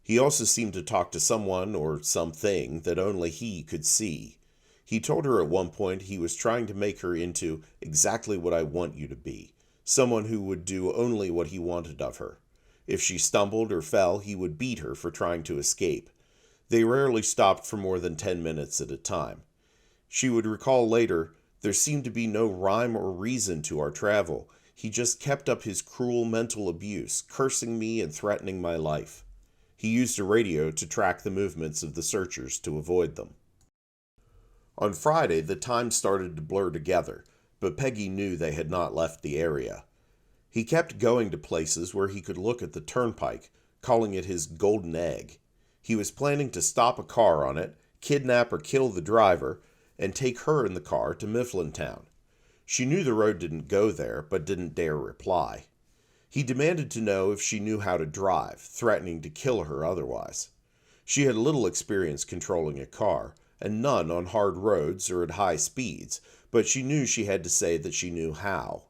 He also seemed to talk to someone or something that only he could see. He told her at one point he was trying to make her into exactly what I want you to be, someone who would do only what he wanted of her. If she stumbled or fell, he would beat her for trying to escape. They rarely stopped for more than 10 minutes at a time. She would recall later, "There seemed to be no rhyme or reason to our travel. He just kept up his cruel mental abuse, cursing me and threatening my life." He used a radio to track the movements of the searchers to avoid them. On Friday, the time started to blur together, but Peggy knew they had not left the area. He kept going to places where he could look at the turnpike, calling it his golden egg. He was planning to stop a car on it, kidnap or kill the driver, and take her in the car to Mifflintown. She knew the road didn't go there, but didn't dare reply. He demanded to know if she knew how to drive, threatening to kill her otherwise. She had little experience controlling a car, and none on hard roads or at high speeds, but she knew she had to say that she knew how.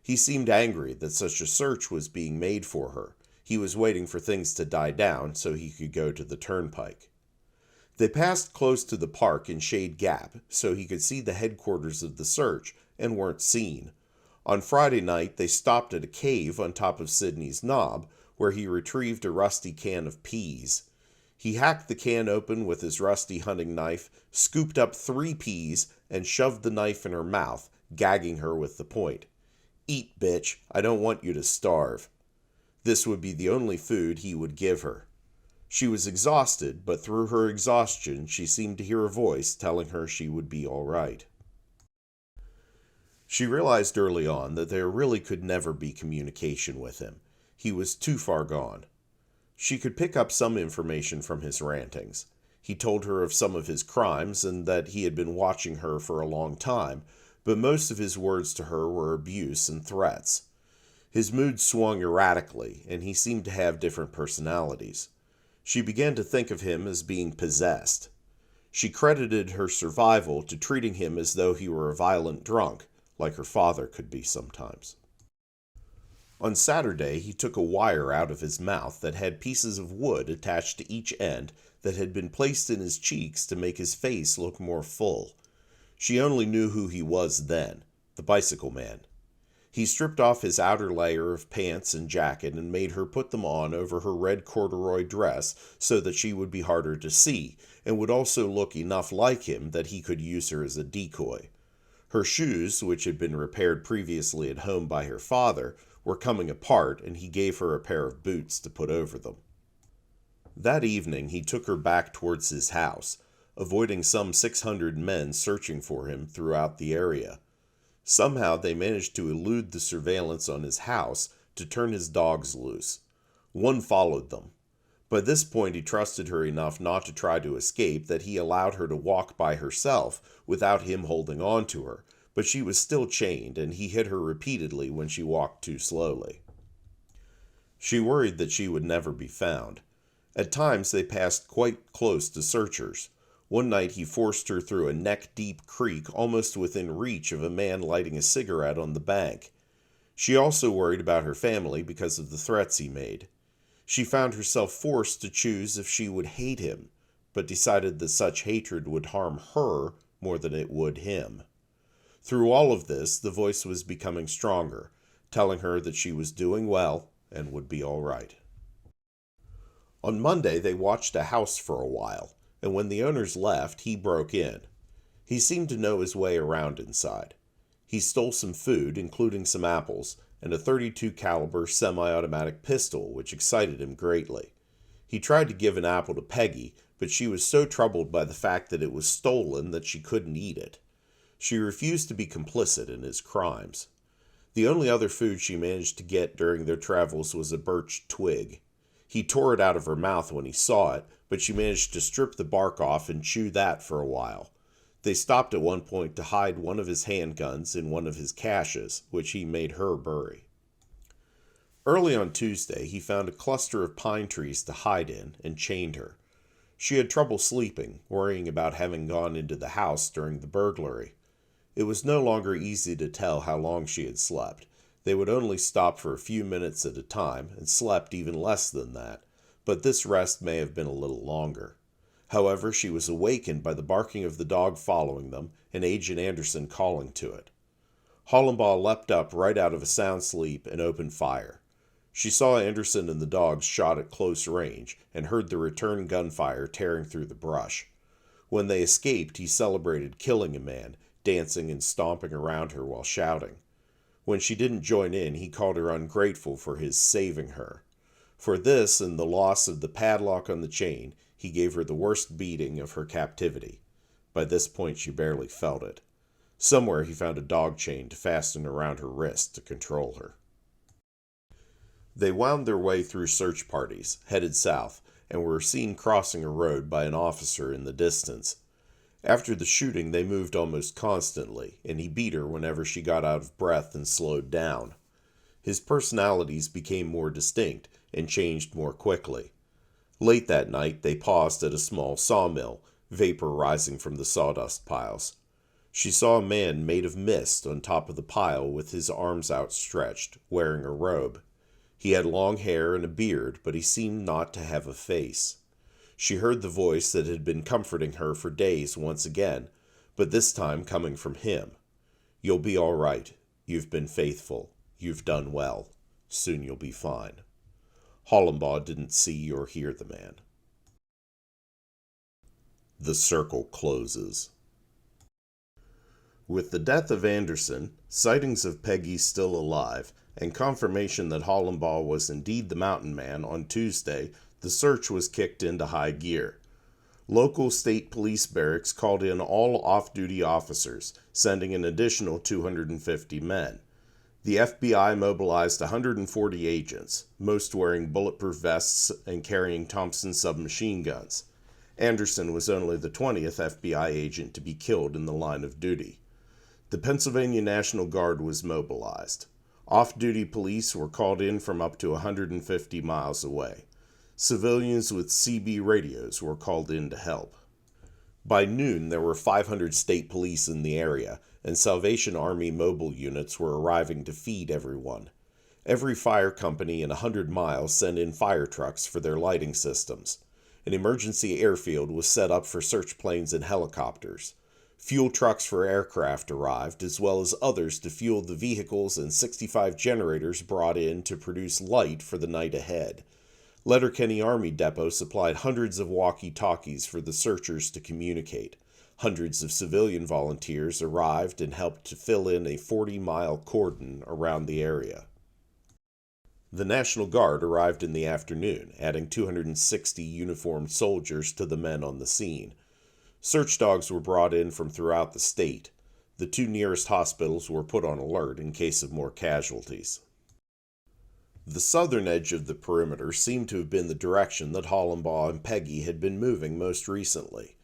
He seemed angry that such a search was being made for her. He was waiting for things to die down so he could go to the turnpike. They passed close to the park in Shade Gap, so he could see the headquarters of the search, and weren't seen. On Friday night, they stopped at a cave on top of Sidney's Knob, where he retrieved a rusty can of peas. He hacked the can open with his rusty hunting knife, scooped up 3 peas, and shoved the knife in her mouth, gagging her with the point. "Eat, bitch. I don't want you to starve." This would be the only food he would give her. She was exhausted, but through her exhaustion she seemed to hear a voice telling her she would be all right. She realized early on that there really could never be communication with him. He was too far gone. She could pick up some information from his rantings. He told her of some of his crimes and that he had been watching her for a long time, but most of his words to her were abuse and threats. His mood swung erratically, and he seemed to have different personalities. She began to think of him as being possessed. She credited her survival to treating him as though he were a violent drunk, like her father could be sometimes. On Saturday, he took a wire out of his mouth that had pieces of wood attached to each end that had been placed in his cheeks to make his face look more full. She only knew who he was then, the bicycle man. He stripped off his outer layer of pants and jacket and made her put them on over her red corduroy dress so that she would be harder to see, and would also look enough like him that he could use her as a decoy. Her shoes, which had been repaired previously at home by her father, were coming apart, and he gave her a pair of boots to put over them. That evening he took her back towards his house, avoiding some 600 men searching for him throughout the area. Somehow they managed to elude the surveillance on his house to turn his dogs loose. One followed them. By this point he trusted her enough not to try to escape that he allowed her to walk by herself without him holding on to her, but she was still chained, and he hit her repeatedly when she walked too slowly. She worried that she would never be found. At times they passed quite close to searchers. One night he forced her through a neck-deep creek almost within reach of a man lighting a cigarette on the bank. She also worried about her family because of the threats he made. She found herself forced to choose if she would hate him, but decided that such hatred would harm her more than it would him. Through all of this, the voice was becoming stronger, telling her that she was doing well and would be all right. On Monday, they watched a house for a while, and when the owners left, he broke in. He seemed to know his way around inside. He stole some food, including some apples, and a .32 caliber semi-automatic pistol, which excited him greatly. He tried to give an apple to Peggy, but she was so troubled by the fact that it was stolen that she couldn't eat it. She refused to be complicit in his crimes. The only other food she managed to get during their travels was a birch twig. He tore it out of her mouth when he saw it, but she managed to strip the bark off and chew that for a while. They stopped at one point to hide one of his handguns in one of his caches, which he made her bury. Early on Tuesday, he found a cluster of pine trees to hide in and chained her. She had trouble sleeping, worrying about having gone into the house during the burglary. It was no longer easy to tell how long she had slept. They would only stop for a few minutes at a time and slept even less than that, but this rest may have been a little longer. However, she was awakened by the barking of the dog following them and Agent Anderson calling to it. Hollenbaugh leapt up right out of a sound sleep and opened fire. She saw Anderson and the dogs shot at close range and heard the return gunfire tearing through the brush. When they escaped, he celebrated killing a man, dancing and stomping around her while shouting. When she didn't join in, he called her ungrateful for his saving her. For this and the loss of the padlock on the chain, he gave her the worst beating of her captivity. By this point, she barely felt it. Somewhere he found a dog chain to fasten around her wrist to control her. They wound their way through search parties, headed south, and were seen crossing a road by an officer in the distance. After the shooting, they moved almost constantly, and he beat her whenever she got out of breath and slowed down. His personalities became more distinct and changed more quickly. Late that night, they paused at a small sawmill, vapor rising from the sawdust piles. She saw a man made of mist on top of the pile with his arms outstretched, wearing a robe. He had long hair and a beard, but he seemed not to have a face. She heard the voice that had been comforting her for days once again, but this time coming from him. "You'll be all right. You've been faithful. You've done well. Soon you'll be fine." Hollenbaugh didn't see or hear the man. The circle closes. With the death of Anderson, sightings of Peggy still alive, and confirmation that Hollenbaugh was indeed the mountain man on Tuesday, the search was kicked into high gear. Local state police barracks called in all off-duty officers, sending an additional 250 men. The FBI mobilized 140 agents, most wearing bulletproof vests and carrying Thompson submachine guns. Anderson was only the 20th FBI agent to be killed in the line of duty. The Pennsylvania National Guard was mobilized. Off-duty police were called in from up to 150 miles away. Civilians with CB radios were called in to help. By noon, there were 500 state police in the area, and Salvation Army mobile units were arriving to feed everyone. Every fire company in 100 miles sent in fire trucks for their lighting systems. An emergency airfield was set up for search planes and helicopters. Fuel trucks for aircraft arrived, as well as others to fuel the vehicles and 65 generators brought in to produce light for the night ahead. Letterkenny Army Depot supplied hundreds of walkie-talkies for the searchers to communicate. Hundreds of civilian volunteers arrived and helped to fill in a 40-mile cordon around the area. The National Guard arrived in the afternoon, adding 260 uniformed soldiers to the men on the scene. Search dogs were brought in from throughout the state. The two nearest hospitals were put on alert in case of more casualties. The southern edge of the perimeter seemed to have been the direction that Hollenbaugh and Peggy had been moving most recently.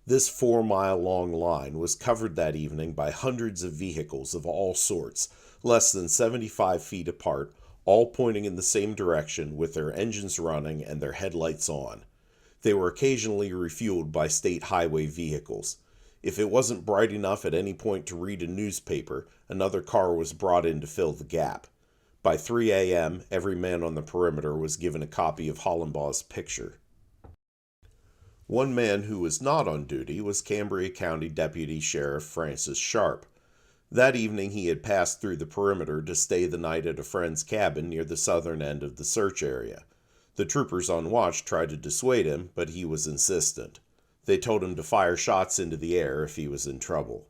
This 4-mile-long line was covered that evening by hundreds of vehicles of all sorts, less than 75 feet apart, all pointing in the same direction with their engines running and their headlights on. They were occasionally refueled by state highway vehicles. If it wasn't bright enough at any point to read a newspaper, another car was brought in to fill the gap. By 3 a.m., every man on the perimeter was given a copy of Hollenbaugh's picture. One man who was not on duty was Cambria County Deputy Sheriff Francis Sharp. That evening he had passed through the perimeter to stay the night at a friend's cabin near the southern end of the search area. The troopers on watch tried to dissuade him, but he was insistent. They told him to fire shots into the air if he was in trouble.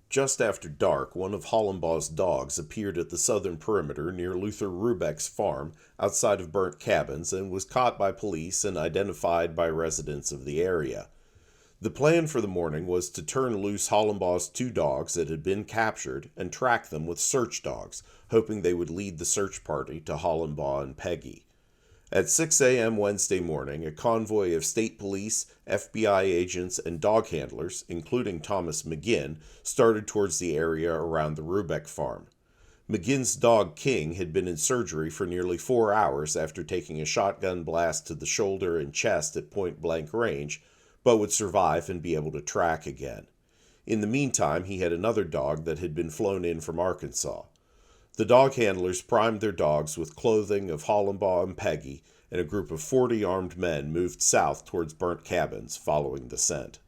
Just after dark, one of Hollenbaugh's dogs appeared at the southern perimeter near Luther Rubeck's farm outside of Burnt Cabins and was caught by police and identified by residents of the area. The plan for the morning was to turn loose Hollenbaugh's two dogs that had been captured and track them with search dogs, hoping they would lead the search party to Hollenbaugh and Peggy. At 6 a.m. Wednesday morning, a convoy of state police, FBI agents, and dog handlers, including Thomas McGinn, started towards the area around the Rubeck farm. McGinn's dog King had been in surgery for nearly 4 hours after taking a shotgun blast to the shoulder and chest at point-blank range, but would survive and be able to track again. In the meantime, he had another dog that had been flown in from Arkansas. The dog handlers primed their dogs with clothing of Hollenbaugh and Peggy, and a group of 40 armed men moved south towards Burnt Cabins, following the scent.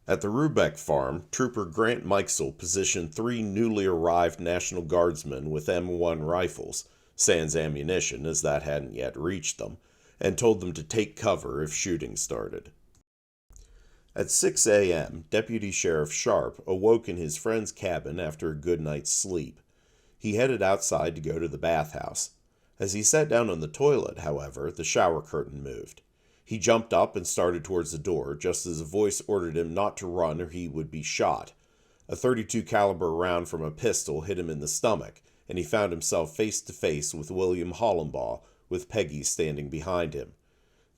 At the Rubeck farm, Trooper Grant Mikesell positioned 3 newly arrived National Guardsmen with M1 rifles, sans ammunition as that hadn't yet reached them, and told them to take cover if shooting started. At 6 a.m., Deputy Sheriff Sharp awoke in his friend's cabin after a good night's sleep. He headed outside to go to the bathhouse. As he sat down on the toilet, however, the shower curtain moved. He jumped up and started towards the door, just as a voice ordered him not to run or he would be shot. A .32 caliber round from a pistol hit him in the stomach, and he found himself face to face with William Hollenbaugh, with Peggy standing behind him.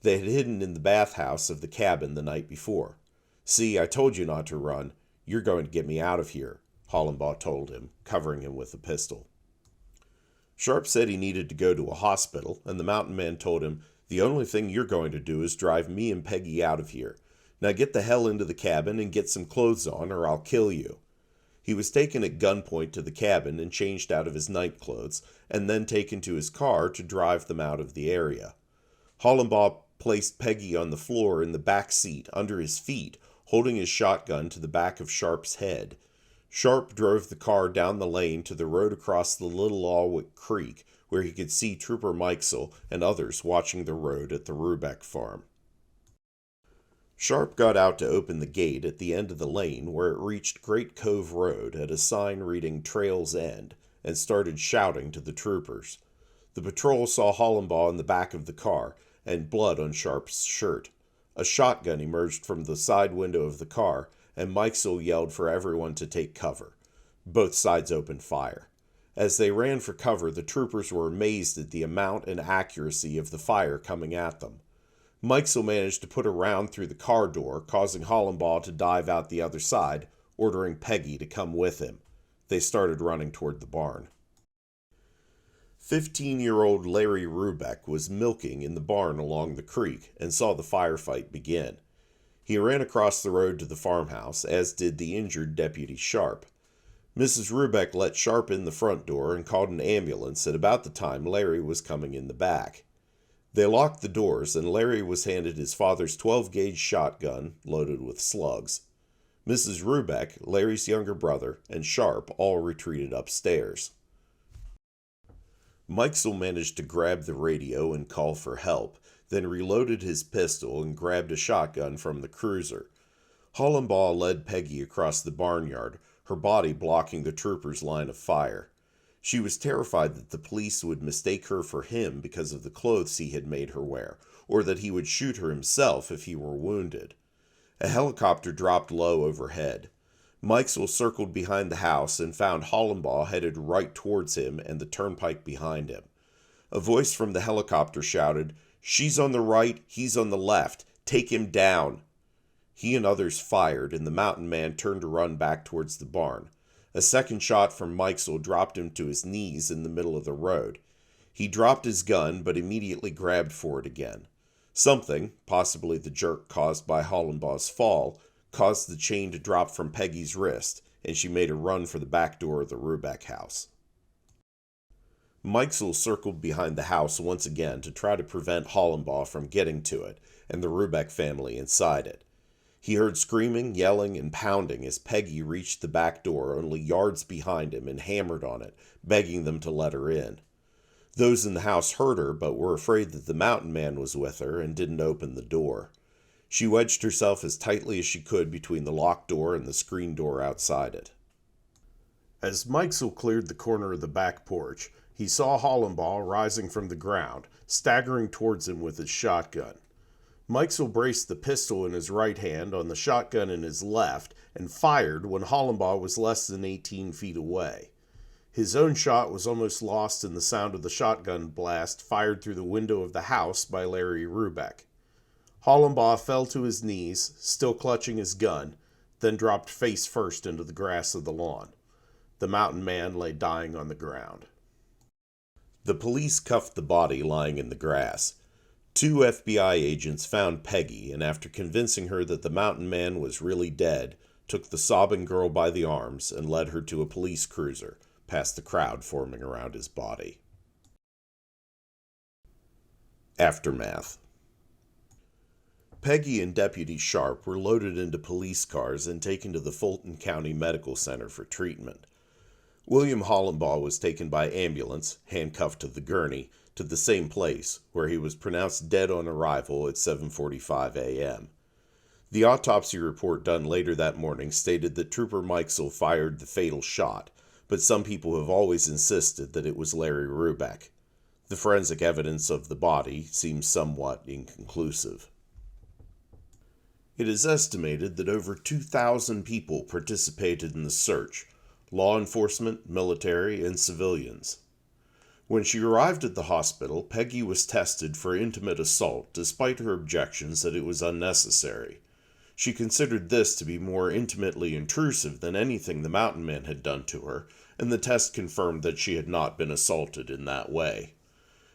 They had hidden in the bathhouse of the cabin the night before. "See, I told you not to run. You're going to get me out of here," Hollenbaugh told him, covering him with a pistol. Sharp said he needed to go to a hospital, and the mountain man told him, "The only thing you're going to do is drive me and Peggy out of here. Now get the hell into the cabin and get some clothes on, or I'll kill you." He was taken at gunpoint to the cabin and changed out of his nightclothes, and then taken to his car to drive them out of the area. Hollenbaugh placed Peggy on the floor in the back seat under his feet, holding his shotgun to the back of Sharp's head. Sharp drove the car down the lane to the road across the Little Alwick Creek, where he could see Trooper Mikesell and others watching the road at the Rubeck farm. Sharp got out to open the gate at the end of the lane where it reached Great Cove Road at a sign reading Trail's End, and started shouting to the troopers. The patrol saw Hollenbaugh in the back of the car, and blood on Sharp's shirt. A shotgun emerged from the side window of the car, and Mikesell yelled for everyone to take cover. Both sides opened fire. As they ran for cover, the troopers were amazed at the amount and accuracy of the fire coming at them. Mikesell managed to put a round through the car door, causing Hollenbaugh to dive out the other side, ordering Peggy to come with him. They started running toward the barn. 15-year-old Larry Rubeck was milking in the barn along the creek and saw the firefight begin. He ran across the road to the farmhouse, as did the injured Deputy Sharp. Mrs. Rubeck let Sharp in the front door and called an ambulance at about the time Larry was coming in the back. They locked the doors, and Larry was handed his father's 12-gauge shotgun loaded with slugs. Mrs. Rubeck, Larry's younger brother, and Sharp all retreated upstairs. Mikesell managed to grab the radio and call for help, then reloaded his pistol and grabbed a shotgun from the cruiser. Hollenbaugh led Peggy across the barnyard, her body blocking the trooper's line of fire. She was terrified that the police would mistake her for him because of the clothes he had made her wear, or that he would shoot her himself if he were wounded. A helicopter dropped low overhead. Mikesell circled behind the house and found Hollenbaugh headed right towards him and the turnpike behind him. A voice from the helicopter shouted, "She's on the right, he's on the left. Take him down." He and others fired, and the mountain man turned to run back towards the barn. A second shot from Mikesell dropped him to his knees in the middle of the road. He dropped his gun, but immediately grabbed for it again. Something, possibly the jerk caused by Hollenbaugh's fall, caused the chain to drop from Peggy's wrist, and she made a run for the back door of the Rubeck house. Mikesell circled behind the house once again to try to prevent Hollenbaugh from getting to it, and the Rubeck family inside it. He heard screaming, yelling, and pounding as Peggy reached the back door only yards behind him and hammered on it, begging them to let her in. Those in the house heard her, but were afraid that the mountain man was with her and didn't open the door. She wedged herself as tightly as she could between the locked door and the screen door outside it. As Mikesell cleared the corner of the back porch, he saw Hollenbaugh rising from the ground, staggering towards him with his shotgun. Mikesell braced the pistol in his right hand on the shotgun in his left and fired when Hollenbaugh was less than 18 feet away. His own shot was almost lost in the sound of the shotgun blast fired through the window of the house by Larry Rubeck. Hollenbaugh fell to his knees, still clutching his gun, then dropped face first into the grass of the lawn. The mountain man lay dying on the ground. The police cuffed the body lying in the grass. 2 FBI agents found Peggy, and after convincing her that the mountain man was really dead, took the sobbing girl by the arms and led her to a police cruiser, past the crowd forming around his body. Aftermath. Peggy and Deputy Sharp were loaded into police cars and taken to the Fulton County Medical Center for treatment. William Hollenbaugh was taken by ambulance, handcuffed to the gurney, to the same place, where he was pronounced dead on arrival at 7:45 a.m. The autopsy report done later that morning stated that Trooper Mikesell fired the fatal shot, but some people have always insisted that it was Larry Rubeck. The forensic evidence of the body seems somewhat inconclusive. It is estimated that over 2,000 people participated in the search, law enforcement, military, and civilians. When she arrived at the hospital, Peggy was tested for intimate assault despite her objections that it was unnecessary. She considered this to be more intimately intrusive than anything the mountain man had done to her, and the test confirmed that she had not been assaulted in that way.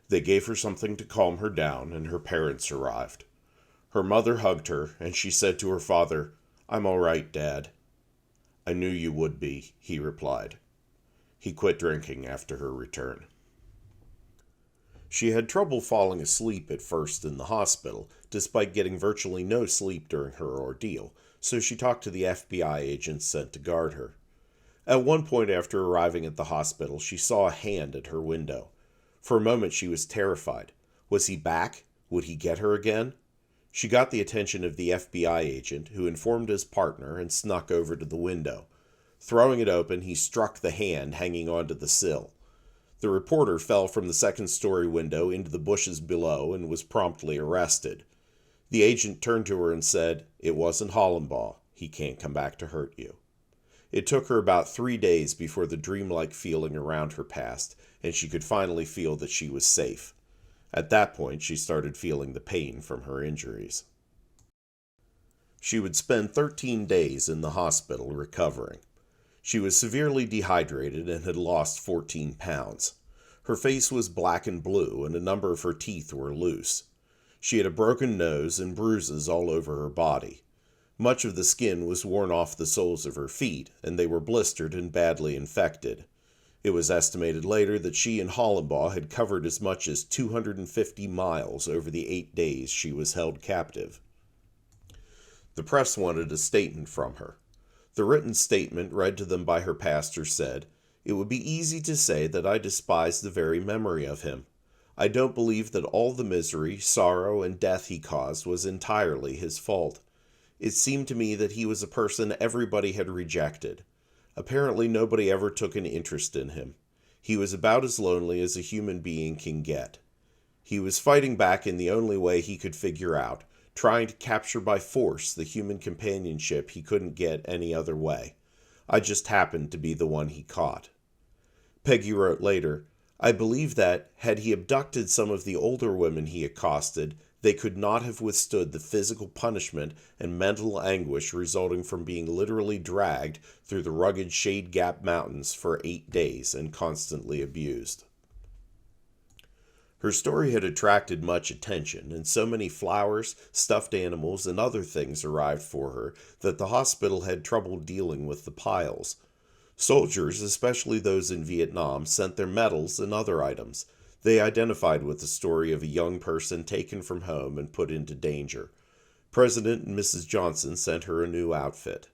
They gave her something to calm her down, and her parents arrived. Her mother hugged her, and she said to her father, "I'm all right, Dad." "I knew you would be," he replied. He quit drinking after her return. She had trouble falling asleep at first in the hospital, despite getting virtually no sleep during her ordeal, so she talked to the FBI agents sent to guard her. At one point after arriving at the hospital, she saw a hand at her window. For a moment she was terrified. Was he back? Would he get her again? She got the attention of the FBI agent, who informed his partner and snuck over to the window. Throwing it open, he struck the hand hanging onto the sill. The reporter fell from the second-story window into the bushes below and was promptly arrested. The agent turned to her and said, "It wasn't Hollenbaugh. He can't come back to hurt you." It took her about 3 days before the dreamlike feeling around her passed, and she could finally feel that she was safe. At that point, she started feeling the pain from her injuries. She would spend 13 days in the hospital recovering. She was severely dehydrated and had lost 14 pounds. Her face was black and blue, and a number of her teeth were loose. She had a broken nose and bruises all over her body. Much of the skin was worn off the soles of her feet, and they were blistered and badly infected. It was estimated later that she and Hollenbaugh had covered as much as 250 miles over the 8 days she was held captive. The press wanted a statement from her. The written statement read to them by her pastor said, "It would be easy to say that I despise the very memory of him. I don't believe that all the misery, sorrow, and death he caused was entirely his fault. It seemed to me that he was a person everybody had rejected. Apparently nobody ever took an interest in him. He was about as lonely as a human being can get. He was fighting back in the only way he could figure out, trying to capture by force the human companionship he couldn't get any other way. I just happened to be the one he caught." Peggy wrote later, "I believe that, had he abducted some of the older women he accosted, they could not have withstood the physical punishment and mental anguish resulting from being literally dragged through the rugged Shade Gap Mountains for 8 days and constantly abused." Her story had attracted much attention, and so many flowers, stuffed animals, and other things arrived for her that the hospital had trouble dealing with the piles. Soldiers, especially those in Vietnam, sent their medals and other items. They identified with the story of a young person taken from home and put into danger. President and Mrs. Johnson sent her a new outfit.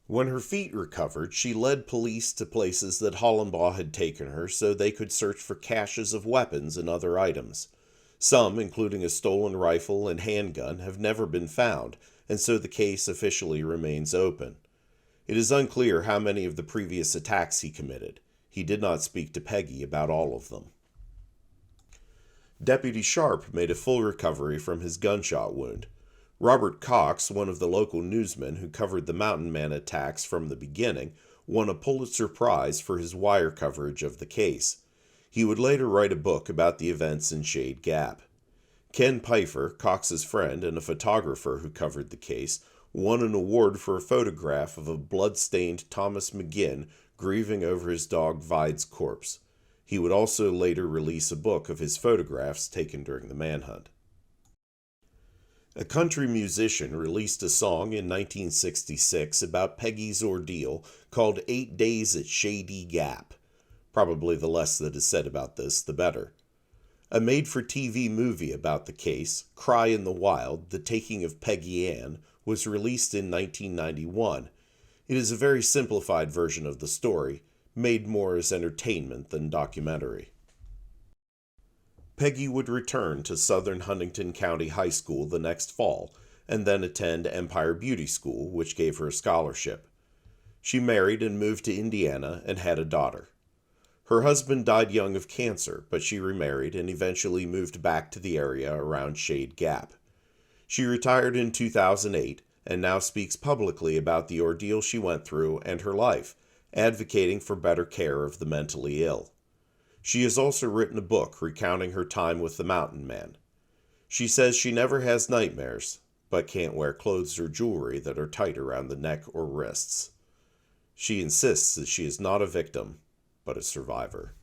When her feet recovered, she led police to places that Hollenbaugh had taken her so they could search for caches of weapons and other items. Some, including a stolen rifle and handgun, have never been found, and so the case officially remains open. It is unclear how many of the previous attacks he committed. He did not speak to Peggy about all of them. Deputy Sharp made a full recovery from his gunshot wound. Robert Cox, one of the local newsmen who covered the Mountain Man attacks from the beginning, won a Pulitzer Prize for his wire coverage of the case. He would later write a book about the events in Shade Gap. Ken Pfeiffer, Cox's friend and a photographer who covered the case, won an award for a photograph of a blood-stained Thomas McGinn grieving over his dog Vide's corpse. He would also later release a book of his photographs taken during the manhunt. A country musician released a song in 1966 about Peggy's ordeal called 8 Days at Shady Gap. Probably the less that is said about this, the better. A made-for-TV movie about the case, Cry in the Wild, The Taking of Peggy Ann, was released in 1991. It is a very simplified version of the story, made more as entertainment than documentary. Peggy would return to Southern Huntington County High School the next fall, and then attend Empire Beauty School, which gave her a scholarship. She married and moved to Indiana and had a daughter. Her husband died young of cancer, but she remarried and eventually moved back to the area around Shade Gap. She retired in 2008 and now speaks publicly about the ordeal she went through and her life, advocating for better care of the mentally ill. She has also written a book recounting her time with the Mountain Man. She says she never has nightmares, but can't wear clothes or jewelry that are tight around the neck or wrists. She insists that she is not a victim, but a survivor.